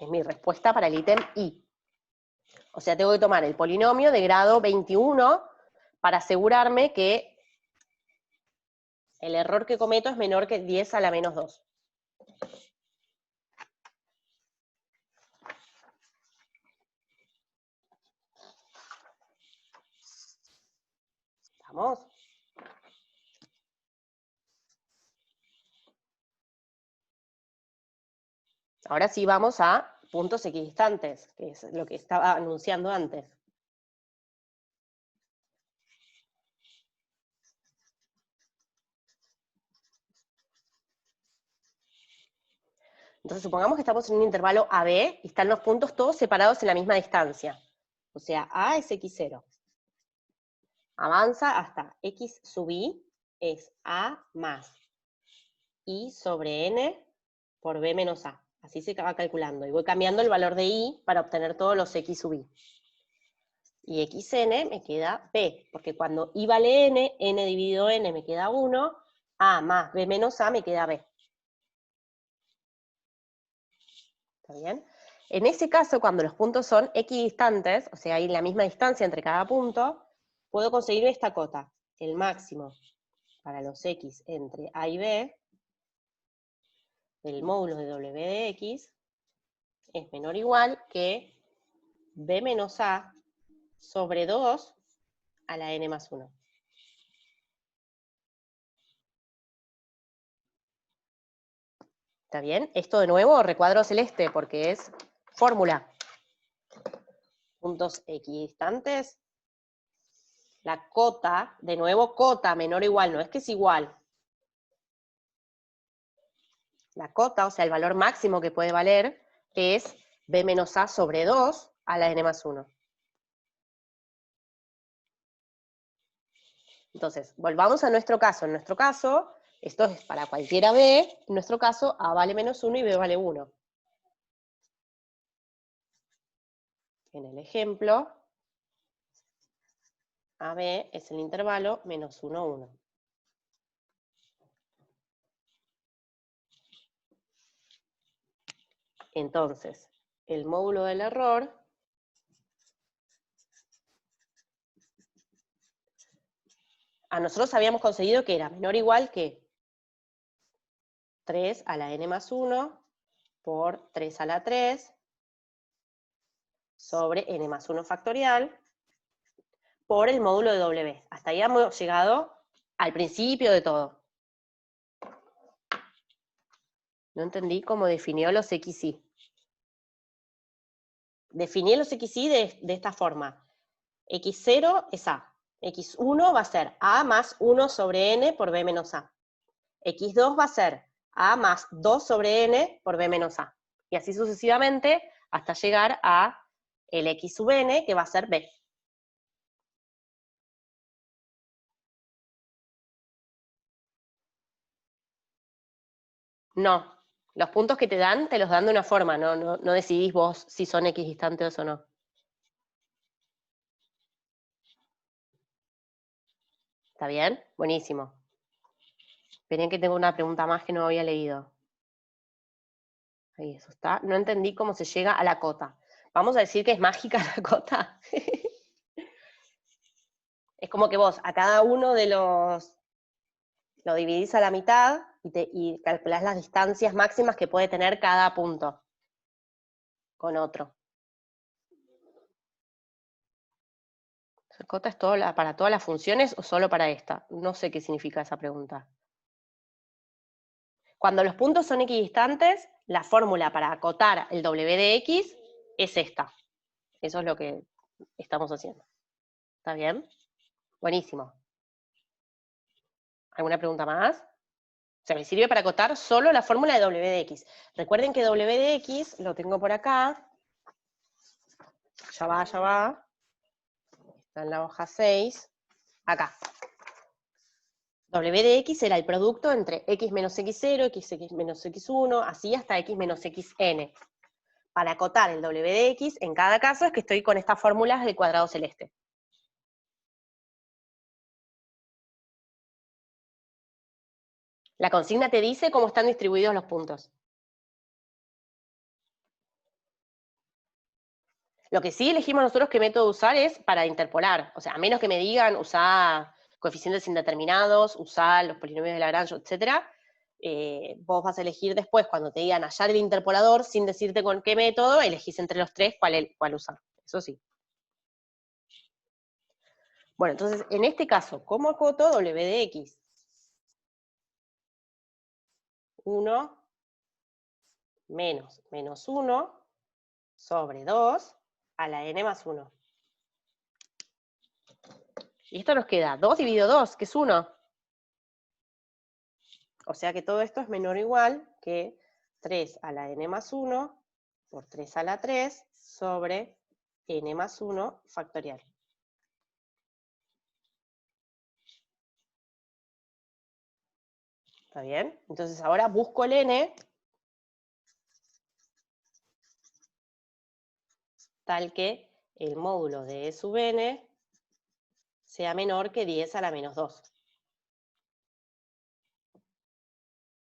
Es mi respuesta para el ítem I. O sea, tengo que tomar el polinomio de grado 21 para asegurarme que el error que cometo es menor que 10 a la menos 2. ¿Vamos? Ahora sí vamos a puntos equidistantes, que es lo que estaba anunciando antes. Entonces supongamos que estamos en un intervalo AB y están los puntos todos separados en la misma distancia. O sea, A es x0. Avanza hasta x sub i es A más i sobre n por b menos a. Así se va calculando. Y voy cambiando el valor de i para obtener todos los x sub i. Y xn me queda b, porque cuando i vale n dividido n me queda 1, a más b menos a me queda b. ¿Está bien? En ese caso, cuando los puntos son equidistantes, o sea, hay la misma distancia entre cada punto, puedo conseguir esta cota. El máximo para los x entre a y b, del módulo de w de x, es menor o igual que b menos a sobre 2 a la n más 1. ¿Está bien? Esto de nuevo, recuadro celeste, porque es fórmula. Puntos equidistantes. La cota, de nuevo, cota menor o igual, no es que es igual. La cota, o sea, el valor máximo que puede valer, es b menos a sobre 2 a la n más 1. Entonces, volvamos a nuestro caso. En nuestro caso, esto es para cualquiera b, en nuestro caso, a vale menos 1 y b vale 1. En el ejemplo, AB es el intervalo menos 1, 1. Entonces, el módulo del error a nosotros habíamos conseguido que era menor o igual que 3 a la n más 1 por 3 a la 3 sobre n más 1 factorial por el módulo de W. Hasta ahí hemos llegado al principio de todo. No entendí cómo definió los XY. Definí los XY de esta forma. X0 es A. X1 va a ser A más 1 sobre N por B menos A. X2 va a ser A más 2 sobre N por B menos A. Y así sucesivamente hasta llegar a el X sub N, que va a ser B. No, los puntos que te dan los dan de una forma, no decidís vos si son equidistantes o no. ¿Está bien? Buenísimo. Esperen que tengo una pregunta más que no había leído. Ahí, eso está. No entendí cómo se llega a la cota. ¿Vamos a decir que es mágica la cota? Es como que vos a cada uno de los... lo dividís a la mitad y calculás las distancias máximas que puede tener cada punto con otro. ¿La cota es para todas las funciones o solo para esta? No sé qué significa esa pregunta. Cuando los puntos son equidistantes, la fórmula para acotar el w de x es esta. Eso es lo que estamos haciendo. ¿Está bien? Buenísimo. ¿Alguna pregunta más? O sea, me sirve para acotar solo la fórmula de W de X. Recuerden que W de X lo tengo por acá. Ya va, ya va. Está en la hoja 6. Acá. W de X era el producto entre X menos X0, X menos X1, así hasta X menos XN. Para acotar el W de X, en cada caso es que estoy con estas fórmulas del cuadrado celeste. La consigna te dice cómo están distribuidos los puntos. Lo que sí elegimos nosotros qué método usar es para interpolar. O sea, a menos que me digan usar coeficientes indeterminados, usar los polinomios de Lagrange, etc., vos vas a elegir después, cuando te digan hallar el interpolador, sin decirte con qué método, elegís entre los tres cuál usar. Eso sí. Bueno, entonces, en este caso, ¿cómo acoto W de X? 1 menos 1 sobre 2 a la n más 1. Y esto nos queda 2 dividido 2, que es 1. O sea que todo esto es menor o igual que 3 a la n más 1 por 3 a la 3 sobre n más 1 factorial. ¿Está bien? Entonces ahora busco el n tal que el módulo de e sub n sea menor que 10 a la menos 2.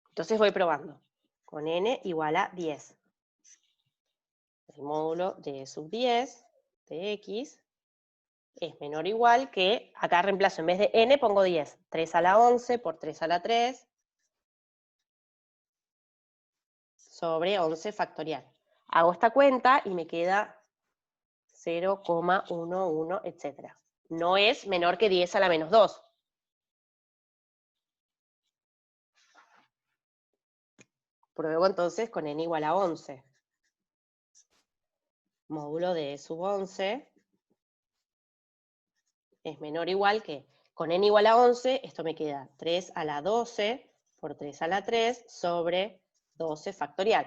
Entonces voy probando. Con n igual a 10. El módulo de e sub 10 de x es menor o igual que, acá reemplazo, en vez de n pongo 10. 3 a la 11 por 3 a la 3 sobre 11 factorial. Hago esta cuenta y me queda 0,11, etc. No es menor que 10 a la menos 2. Pruebo entonces con n igual a 11. Módulo de e sub 11 es menor o igual que, con n igual a 11, esto me queda 3 a la 12 por 3 a la 3 sobre 12 factorial.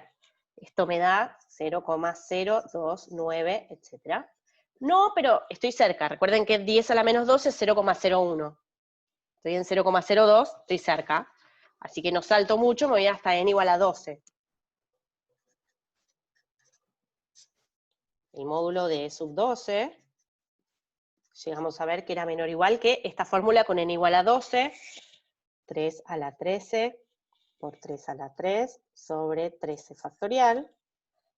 Esto me da 0,029, etc. No, pero estoy cerca. Recuerden que 10 a la menos 12 es 0,01. Estoy en 0,02, estoy cerca. Así que no salto mucho, me voy hasta n igual a 12. El módulo de e sub 12, llegamos a ver que era menor o igual que esta fórmula con n igual a 12, 3 a la 13 por 3 a la 3 sobre 13 factorial.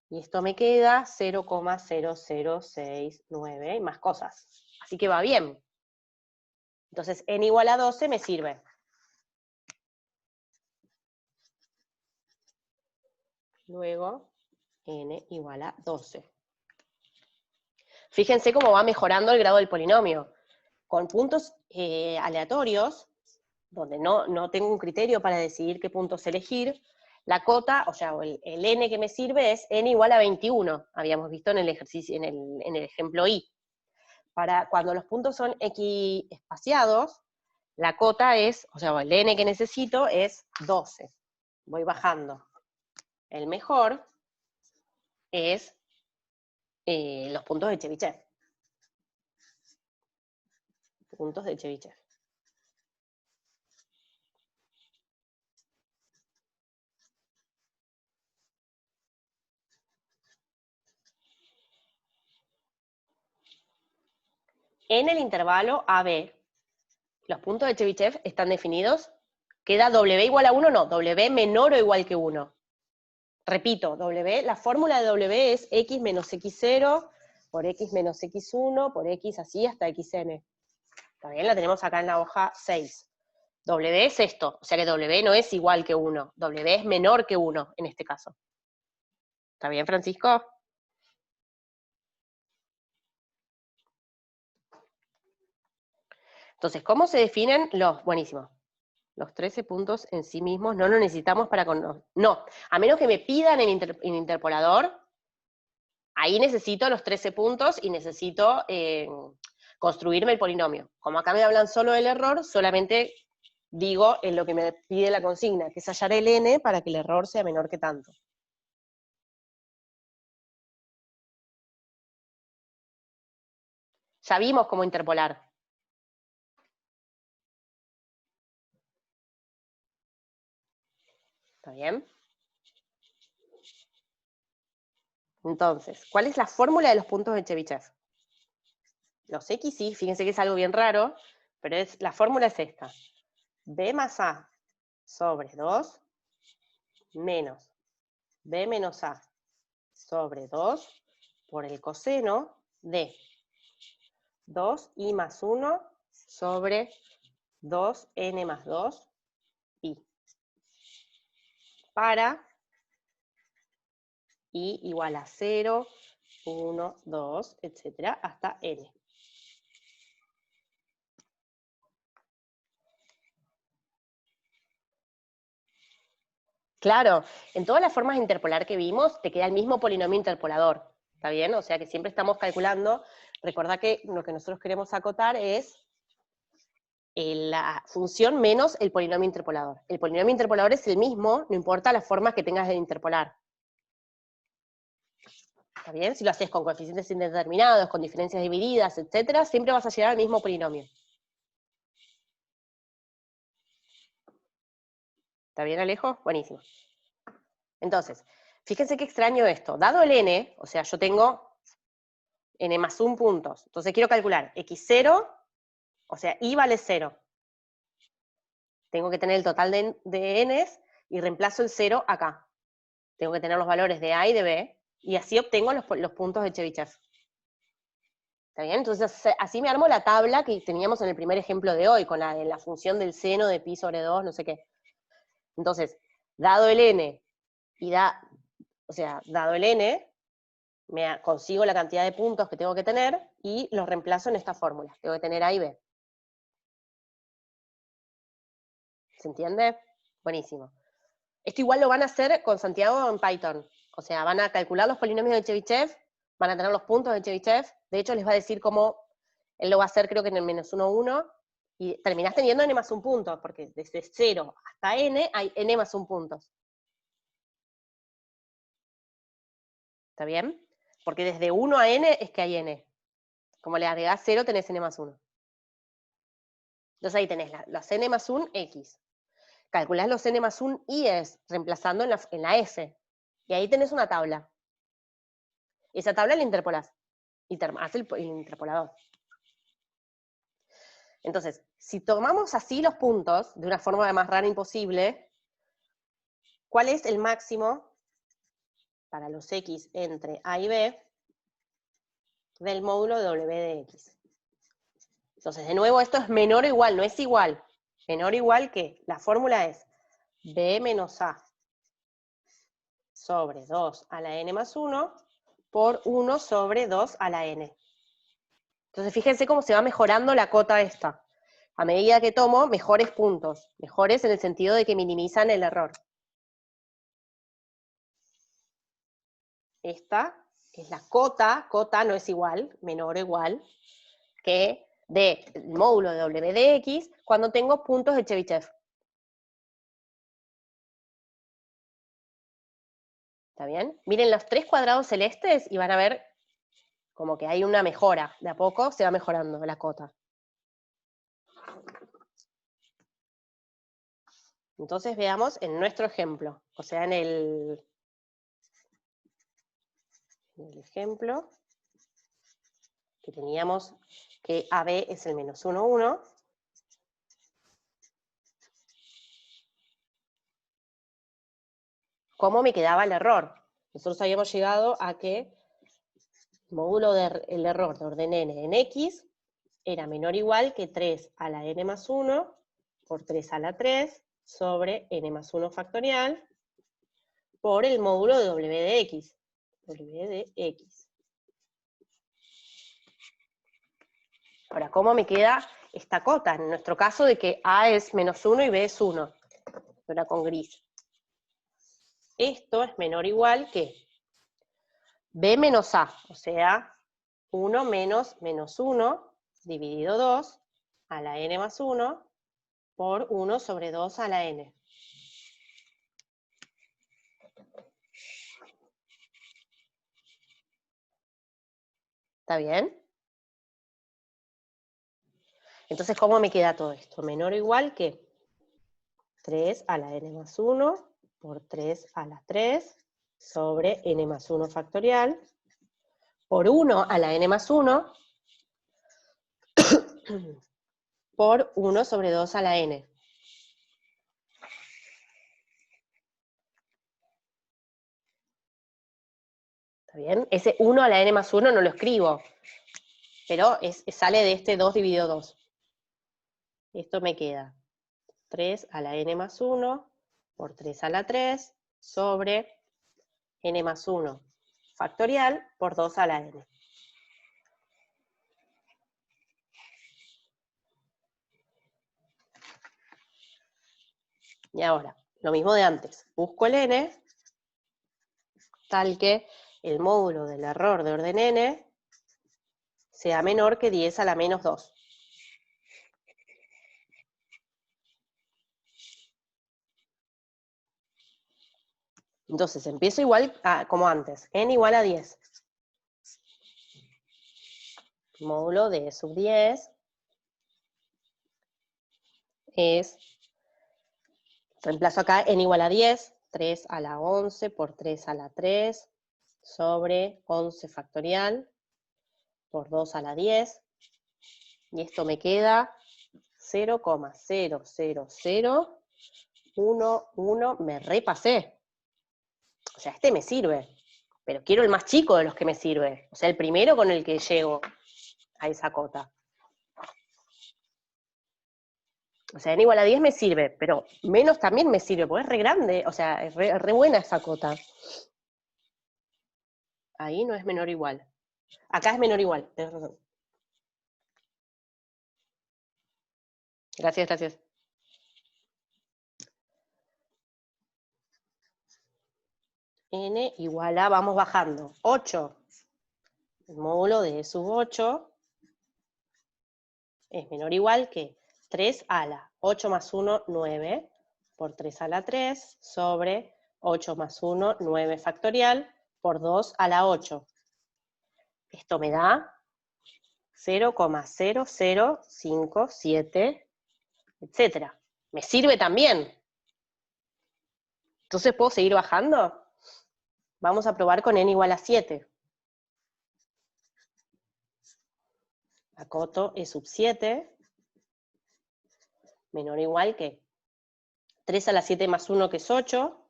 Y esto me queda 0,0069 y más cosas. Así que va bien. Entonces, n igual a 12 me sirve. Luego, n igual a 12. Fíjense cómo va mejorando el grado del polinomio. Con puntos aleatorios, donde no tengo un criterio para decidir qué puntos elegir, la cota, o sea, el n que me sirve es n igual a 21. Habíamos visto en el ejercicio, en el ejemplo I. Para cuando los puntos son equiespaciados, la cota es, o sea, el n que necesito es 12. Voy bajando. El mejor es los puntos de Chebyshev. Puntos de Chebyshev. En el intervalo AB, los puntos de Chebyshev están definidos. ¿Queda W igual a 1? No, W menor o igual que 1. Repito, W, la fórmula de W es X menos X0 por X menos X1 por X así hasta XN. ¿Está bien? La tenemos acá en la hoja 6. W es esto, o sea que W no es igual que 1. W es menor que 1 en este caso. ¿Está bien, Francisco? Entonces, ¿cómo se definen los, buenísimo, los 13 puntos en sí mismos? No lo necesitamos para conocer. No, a menos que me pidan el interpolador, ahí necesito los 13 puntos y necesito construirme el polinomio. Como acá me hablan solo del error, solamente digo en lo que me pide la consigna, que es hallar el n para que el error sea menor que tanto. Ya vimos cómo interpolar. ¿Está bien? Entonces, ¿cuál es la fórmula de los puntos de Chebyshev? Los x sí, fíjense que es algo bien raro, pero la fórmula es esta. B más A sobre 2 menos B menos A sobre 2 por el coseno de 2i más 1 sobre 2n más 2 pi. Para i igual a 0, 1, 2, etcétera, hasta n. Claro, en todas las formas de interpolar que vimos, te queda el mismo polinomio interpolador, ¿está bien? O sea que siempre estamos calculando, recordá que lo que nosotros queremos acotar es la función menos el polinomio interpolador. El polinomio interpolador es el mismo, no importa las formas que tengas de interpolar. ¿Está bien? Si lo haces con coeficientes indeterminados, con diferencias divididas, etcétera, siempre vas a llegar al mismo polinomio. ¿Está bien, Alejo? Buenísimo. Entonces, fíjense qué extraño esto. Dado el n, o sea, yo tengo n más 1 puntos. Entonces quiero calcular x0, o sea, i vale 0. Tengo que tener el total de n's y reemplazo el 0 acá. Tengo que tener los valores de a y de b, y así obtengo los puntos de Chebyshev. ¿Está bien? Entonces, así me armo la tabla que teníamos en el primer ejemplo de hoy, con la función del seno de pi sobre 2, no sé qué. Entonces, dado el n, dado el n, consigo la cantidad de puntos que tengo que tener y los reemplazo en esta fórmula. Tengo que tener a y b. ¿Se entiende? Buenísimo. Esto igual lo van a hacer con Santiago en Python. O sea, van a calcular los polinomios de Chebyshev, van a tener los puntos de Chebyshev. De hecho, les va a decir cómo él lo va a hacer, creo que en el menos 1, 1, y terminás teniendo n más 1 punto, porque desde 0 hasta n hay n más 1 puntos. ¿Está bien? Porque desde 1 a n es que hay n. Como le agregás 0, tenés n más 1. Entonces ahí tenés los n más 1, x. Calculás los n más 1 i's, reemplazando en la s. Y ahí tenés una tabla. Esa tabla la interpolás. Y hace el interpolador. Entonces, si tomamos así los puntos, de una forma más rara imposible, ¿cuál es el máximo para los x entre a y b del módulo de w de x? Entonces, de nuevo, esto es menor o igual, no es igual. Menor o igual que, la fórmula es b menos a sobre 2 a la n más 1 por 1 sobre 2 a la n. Entonces, fíjense cómo se va mejorando la cota esta. A medida que tomo mejores puntos. Mejores en el sentido de que minimizan el error. Esta es la cota no es igual, menor o igual, que del módulo de w de x cuando tengo puntos de Chebyshev. ¿Está bien? Miren los 3 cuadrados celestes y van a ver como que hay una mejora. De a poco se va mejorando la cota. Entonces veamos en nuestro ejemplo, o sea, en el ejemplo que teníamos que AB es el menos 1, 1. ¿Cómo me quedaba el error? Nosotros habíamos llegado a que el módulo del error de orden n en x era menor o igual que 3 a la n más 1 por 3 a la 3 sobre n más 1 factorial por el módulo de w de x. W de x. Ahora, ¿cómo me queda esta cota? En nuestro caso de que a es menos 1 y b es 1. Ahora con gris. Esto es menor o igual que b menos a, o sea, 1 menos menos 1 dividido 2 a la n más 1 por 1 sobre 2 a la n. ¿Está bien? Entonces, ¿cómo me queda todo esto? Menor o igual que 3 a la n más 1 por 3 a la 3 sobre n más 1 factorial por 1 a la n más 1 por 1 sobre 2 a la n. ¿Está bien? Ese 1 a la n más 1 no lo escribo, pero sale de este 2 dividido 2. Esto me queda 3 a la n más 1 por 3 a la 3 sobre n más 1 factorial por 2 a la n. Y ahora, lo mismo de antes, busco el n, tal que el módulo del error de orden n sea menor que 10 a la menos 2. Entonces, empiezo igual como antes, n igual a 10. Módulo de sub 10 es, reemplazo acá n igual a 10, 3 a la 11 por 3 a la 3 sobre 11 factorial por 2 a la 10, y esto me queda 0,00011, me repasé. O sea, este me sirve, pero quiero el más chico de los que me sirve, o sea, el primero con el que llego a esa cota. O sea, n igual a 10 me sirve, pero menos también me sirve, porque es re grande, o sea, es re buena esa cota. Ahí no es menor o igual. Acá es menor o igual, tenés razón. Gracias, gracias. N igual a, vamos bajando, 8. El módulo de sub 8 es menor o igual que 3 a la 8 más 1, 9, por 3 a la 3, sobre 8 más 1, 9 factorial, por 2 a la 8. Esto me da 0,0057, etcétera. Me sirve también. Entonces, ¿puedo seguir bajando? Vamos a probar con n igual a 7. Acoto E sub 7, menor o igual que 3 a la 7 más 1, que es 8,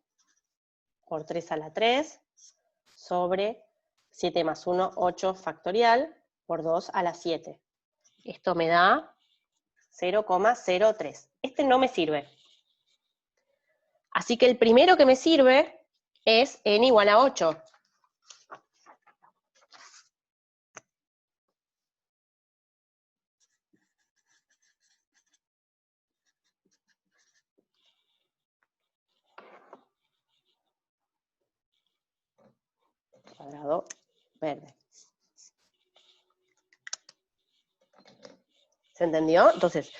por 3 a la 3, sobre 7 más 1, 8 factorial, por 2 a la 7. Esto me da 0,03. Este no me sirve. Así que el primero que me sirve es n igual a 8. Cuadrado verde. ¿Se entendió? Entonces,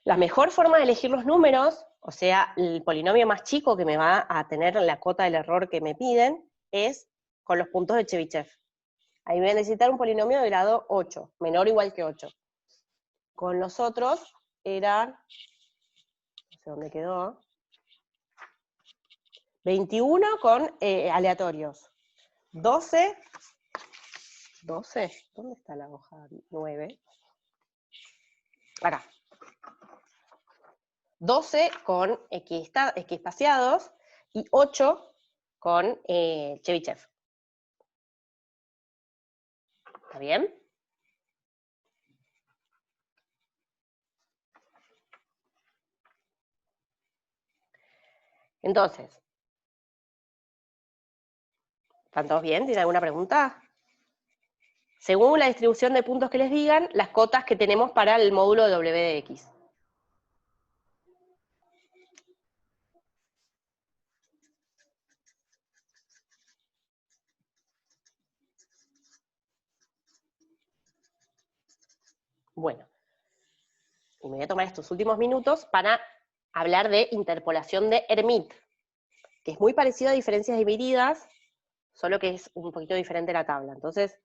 la mejor forma de elegir los números, o sea, el polinomio más chico que me va a tener la cota del error que me piden, es con los puntos de Chebyshev. Ahí voy a necesitar un polinomio de grado 8, menor o igual que 8. Con los otros eran, no sé dónde quedó, 21 con aleatorios. 12, ¿dónde está la hoja 9? Acá. 12 con equiespaciados y 8 con Chebyshev. ¿Está bien? Entonces, ¿están todos bien? ¿Tienen alguna pregunta? Según la distribución de puntos que les digan, las cotas que tenemos para el módulo de W de X. Bueno, y me voy a tomar estos últimos minutos para hablar de interpolación de Hermite, que es muy parecido a diferencias divididas, solo que es un poquito diferente la tabla. Entonces,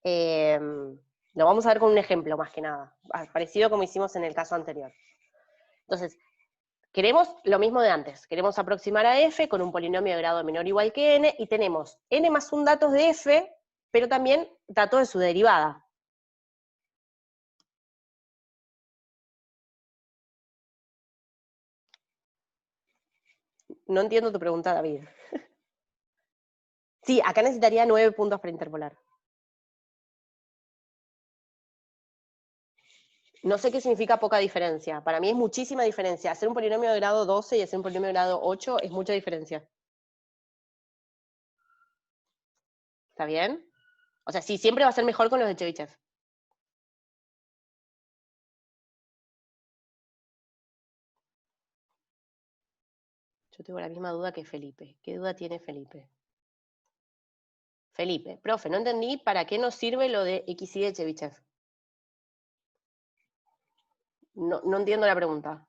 lo vamos a ver con un ejemplo más que nada, parecido como hicimos en el caso anterior. Entonces, queremos lo mismo de antes, queremos aproximar a f con un polinomio de grado menor o igual que n, y tenemos n más 1 datos de f, pero también datos de su derivada. No entiendo tu pregunta, David. Sí, acá necesitaría 9 puntos para interpolar. No sé qué significa poca diferencia. Para mí es muchísima diferencia. Hacer un polinomio de grado 12 y hacer un polinomio de grado 8 es mucha diferencia. ¿Está bien? O sea, sí, siempre va a ser mejor con los de Chebyshev. Yo tengo la misma duda que Felipe. ¿Qué duda tiene Felipe? Felipe, profe, no entendí para qué nos sirve lo de XY de Chebyshev. No entiendo la pregunta.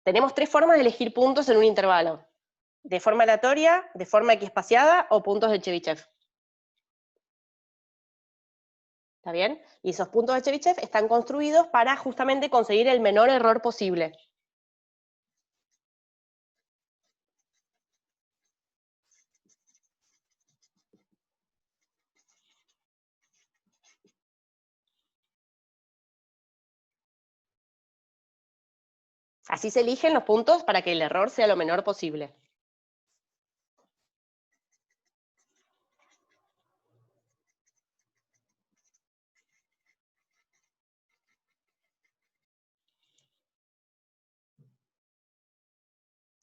Tenemos 3 formas de elegir puntos en un intervalo. De forma aleatoria, de forma equiespaciada o puntos de Chebyshev. ¿Está bien? Y esos puntos de Chebyshev están construidos para justamente conseguir el menor error posible. Así se eligen los puntos para que el error sea lo menor posible.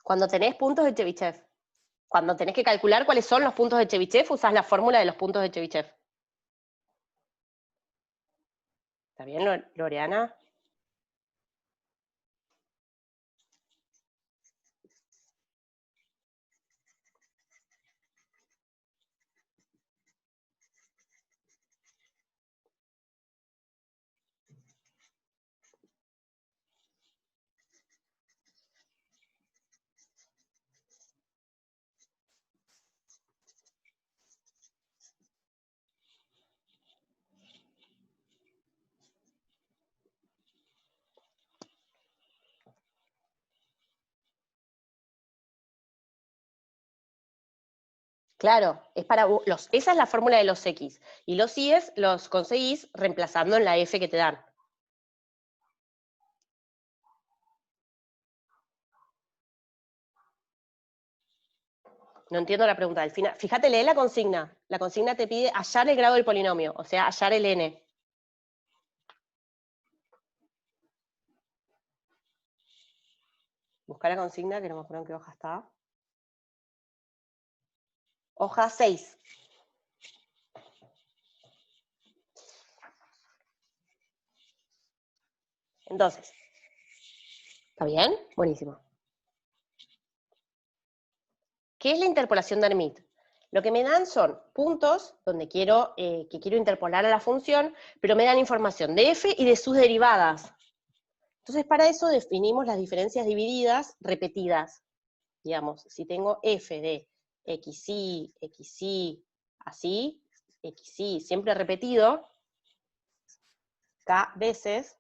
Cuando tenés puntos de Chebyshev, cuando tenés que calcular cuáles son los puntos de Chebyshev, usás la fórmula de los puntos de Chebyshev. ¿Está bien, Loreana? Claro, es para esa es la fórmula de los X. Y los Y's los conseguís reemplazando en la F que te dan. No entiendo la pregunta. Al final, fíjate, lee la consigna. La consigna te pide hallar el grado del polinomio, o sea, hallar el n. Buscar la consigna, que no me acuerdo en qué hoja está. Hoja 6. Entonces, ¿está bien? Buenísimo. ¿Qué es la interpolación de Hermite? Lo que me dan son puntos donde quiero interpolar a la función, pero me dan información de f y de sus derivadas. Entonces, para eso definimos las diferencias divididas repetidas. Digamos, si tengo f de xy, xy, así, xy, siempre repetido, k veces,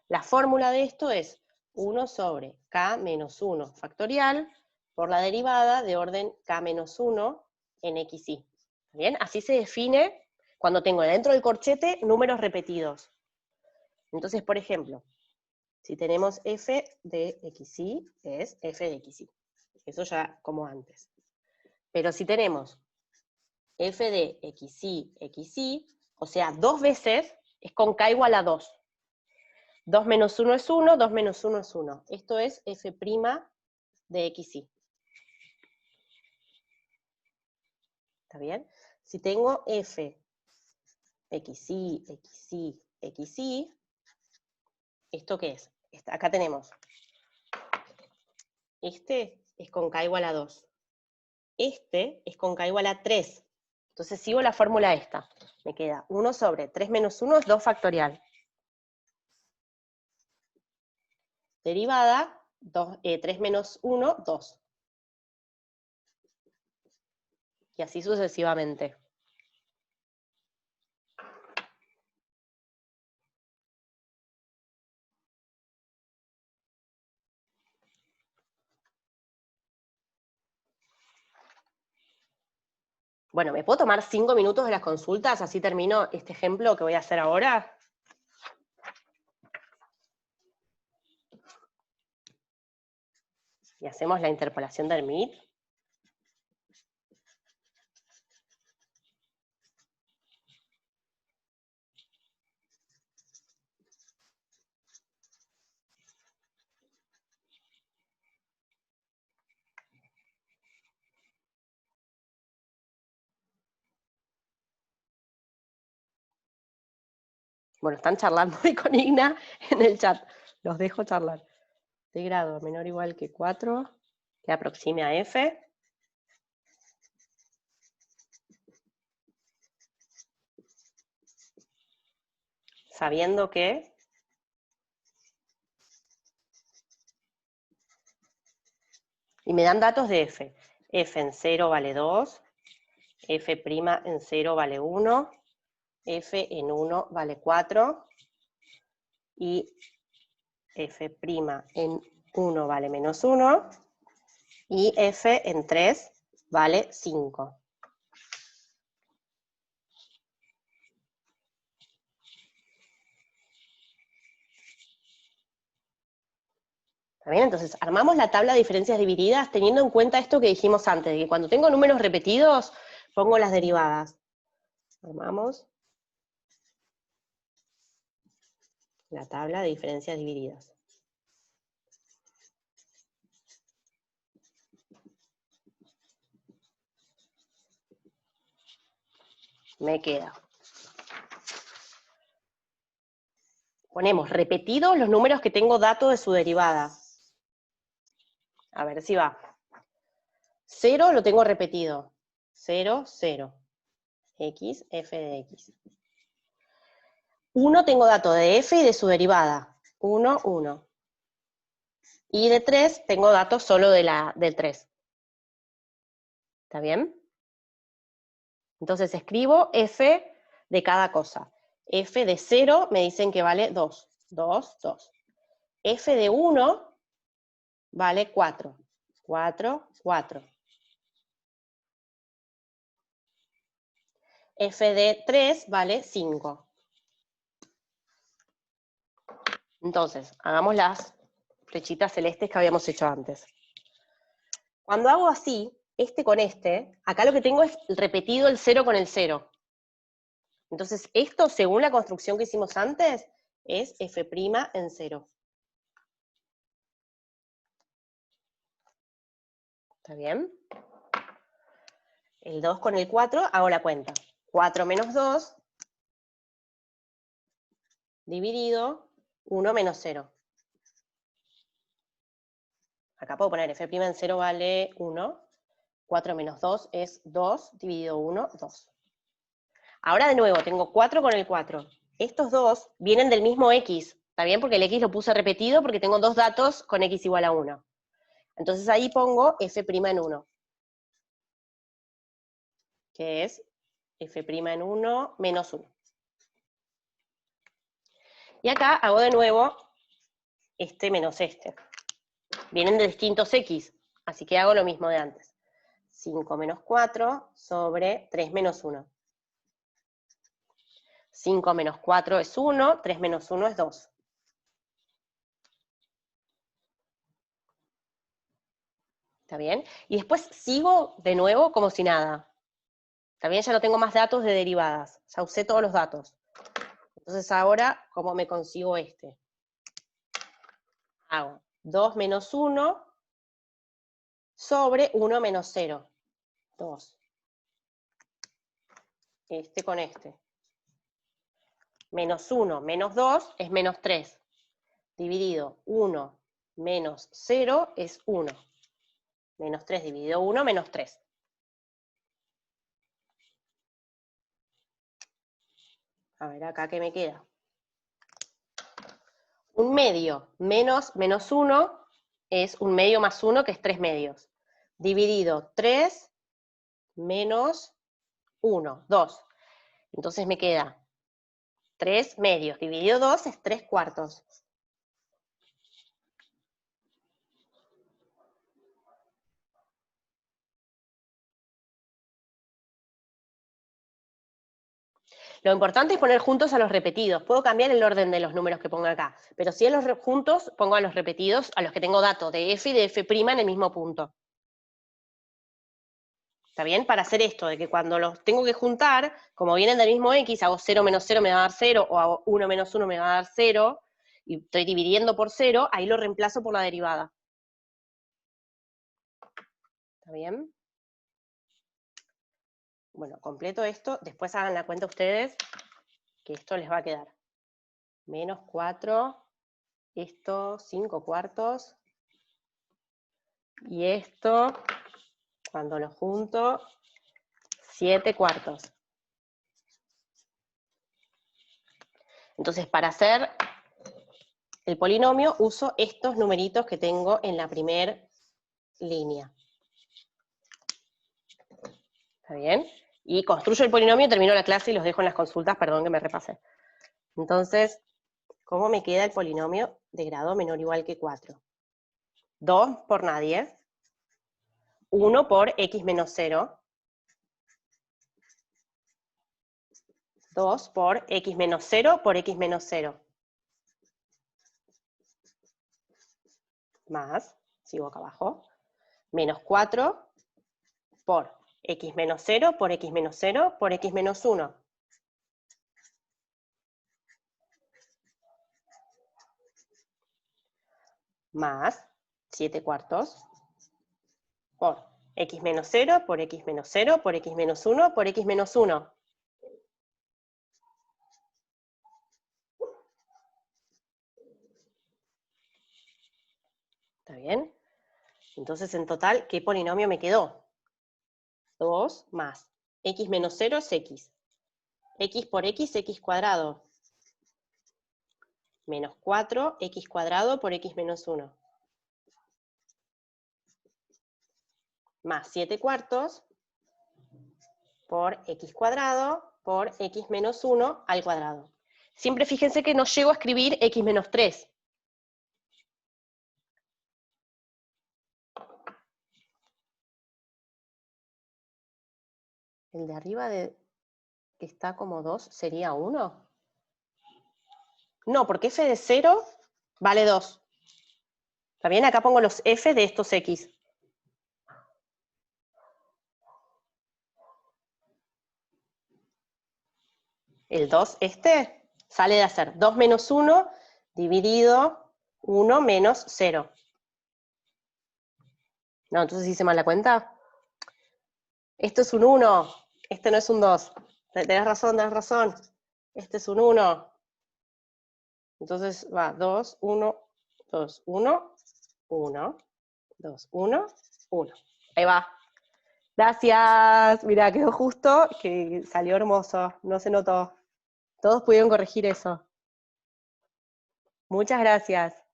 la fórmula de esto es 1 sobre k menos 1 factorial por la derivada de orden k menos 1 en xy. ¿Bien? Así se define cuando tengo dentro del corchete números repetidos. Entonces, por ejemplo, si tenemos f de xy, es f de xy. Eso ya como antes. Pero si tenemos f de xy, xy, o sea, 2 veces, es con k igual a 2. 2 menos 1 es 1, 2 menos 1 es 1. Esto es f' de xy. ¿Está bien? Si tengo f xy, xy, xy, ¿esto qué es? Acá tenemos. Este es con k igual a 2. Este es con k igual a 3. Entonces sigo la fórmula esta. Me queda 1 sobre 3 menos 1 es 2 factorial. Derivada, 3 menos 1, 2. Y así sucesivamente. Bueno, ¿me puedo tomar 5 minutos de las consultas? Así termino este ejemplo que voy a hacer ahora. Y hacemos la interpolación del MIT. Bueno, están charlando hoy con Igna en el chat. Los dejo charlar. De grado menor o igual que 4, que aproxime a F. Sabiendo que y me dan datos de F. F en 0 vale 2, F' en 0 vale 1, F en 1 vale 4, y F' en 1 vale menos 1, y F en 3 vale 5. ¿Está bien? Entonces, armamos la tabla de diferencias divididas teniendo en cuenta esto que dijimos antes, de que cuando tengo números repetidos, pongo las derivadas. Armamos la tabla de diferencias divididas. Me queda. Ponemos repetidos los números que tengo datos de su derivada. A ver si va. 0 lo tengo repetido. 0, 0. X, f de x. 1 tengo datos de f y de su derivada. 1, 1. Y de 3 tengo datos solo del 3. ¿Está bien? Entonces escribo f de cada cosa. F de 0 me dicen que vale 2. 2, 2. F de 1 vale 4. 4, 4. F de 3 vale 5. Entonces, hagamos las flechitas celestes que habíamos hecho antes. Cuando hago así, este con este, acá lo que tengo es repetido el 0 con el 0. Entonces, esto, según la construcción que hicimos antes, es f' en 0. ¿Está bien? El 2 con el 4, hago la cuenta. 4 menos 2, dividido 1 menos 0. Acá puedo poner f' en 0 vale 1. 4 menos 2 es 2, dividido 1, 2. Ahora de nuevo, tengo 4 con el 4. Estos dos vienen del mismo x, ¿está bien? Porque el x lo puse repetido porque tengo dos datos con x igual a 1. Entonces ahí pongo f' en 1, que es f' en 1 menos 1. Y acá hago de nuevo este menos este. Vienen de distintos x, así que hago lo mismo de antes. 5 menos 4 sobre 3 menos 1. 5 menos 4 es 1, 3 menos 1 es 2. ¿Está bien? Y después sigo de nuevo como si nada. ¿Está bien? Ya no tengo más datos de derivadas. Ya usé todos los datos. Entonces ahora, ¿cómo me consigo este? Hago 2 menos 1 sobre 1 menos 0. 2. Este con este. Menos 1 menos 2 es menos 3. Dividido 1 menos 0 es 1. Menos 3 dividido 1, menos 3. A ver, acá, ¿qué me queda? Un medio menos menos 1 es un medio más 1, que es 3 medios. Dividido 3 menos 1, 2. Entonces me queda 3 medios. Dividido 2 es 3 cuartos. Lo importante es poner juntos a los repetidos. Puedo cambiar el orden de los números que pongo acá, pero si a los juntos, pongo a los repetidos, a los que tengo datos de f y de f' en el mismo punto. ¿Está bien? Para hacer esto, de que cuando los tengo que juntar, como vienen del mismo x, hago 0 menos 0 me va a dar 0, o hago 1 menos 1 me va a dar 0, y estoy dividiendo por 0, ahí lo reemplazo por la derivada. ¿Está bien? Bueno, completo esto, después hagan la cuenta ustedes, que esto les va a quedar. Menos 4, esto 5 cuartos, y esto, cuando lo junto, 7 cuartos. Entonces, para hacer el polinomio, uso estos numeritos que tengo en la primera línea. ¿Está bien? Y construyo el polinomio, termino la clase y los dejo en las consultas, perdón que me repase. Entonces, ¿cómo me queda el polinomio de grado menor o igual que 4? 2 por nadie, 1 por x menos 0, 2 por x menos 0 por x menos 0, más, sigo acá abajo, menos 4 por x menos 0 por x menos 0 por x menos 1. Más 7 cuartos por x menos 0 por x menos 0 por x menos 1 por x menos 1. ¿Está bien? Entonces, en total, ¿qué polinomio me quedó? 2 más x menos 0 es x. X por x, x cuadrado. Menos 4, x cuadrado por x menos 1. Más 7 cuartos por x cuadrado por x menos 1 al cuadrado. Siempre fíjense que no llego a escribir x menos 3. El de arriba que está como 2 sería 1. No, porque f de 0 vale 2. ¿Está bien? Acá pongo los f de estos x. El 2 sale de hacer 2 menos 1 dividido 1 menos 0. No, entonces hice mal la cuenta. Esto es un 1, este no es un 2. Tenés razón, tenés razón. Este es un 1. Entonces va 2, 1, 2, 1, 1, 2, 1, 1. Ahí va. Gracias. Mira, quedó justo, que salió hermoso. No se notó. Todos pudieron corregir eso. Muchas gracias.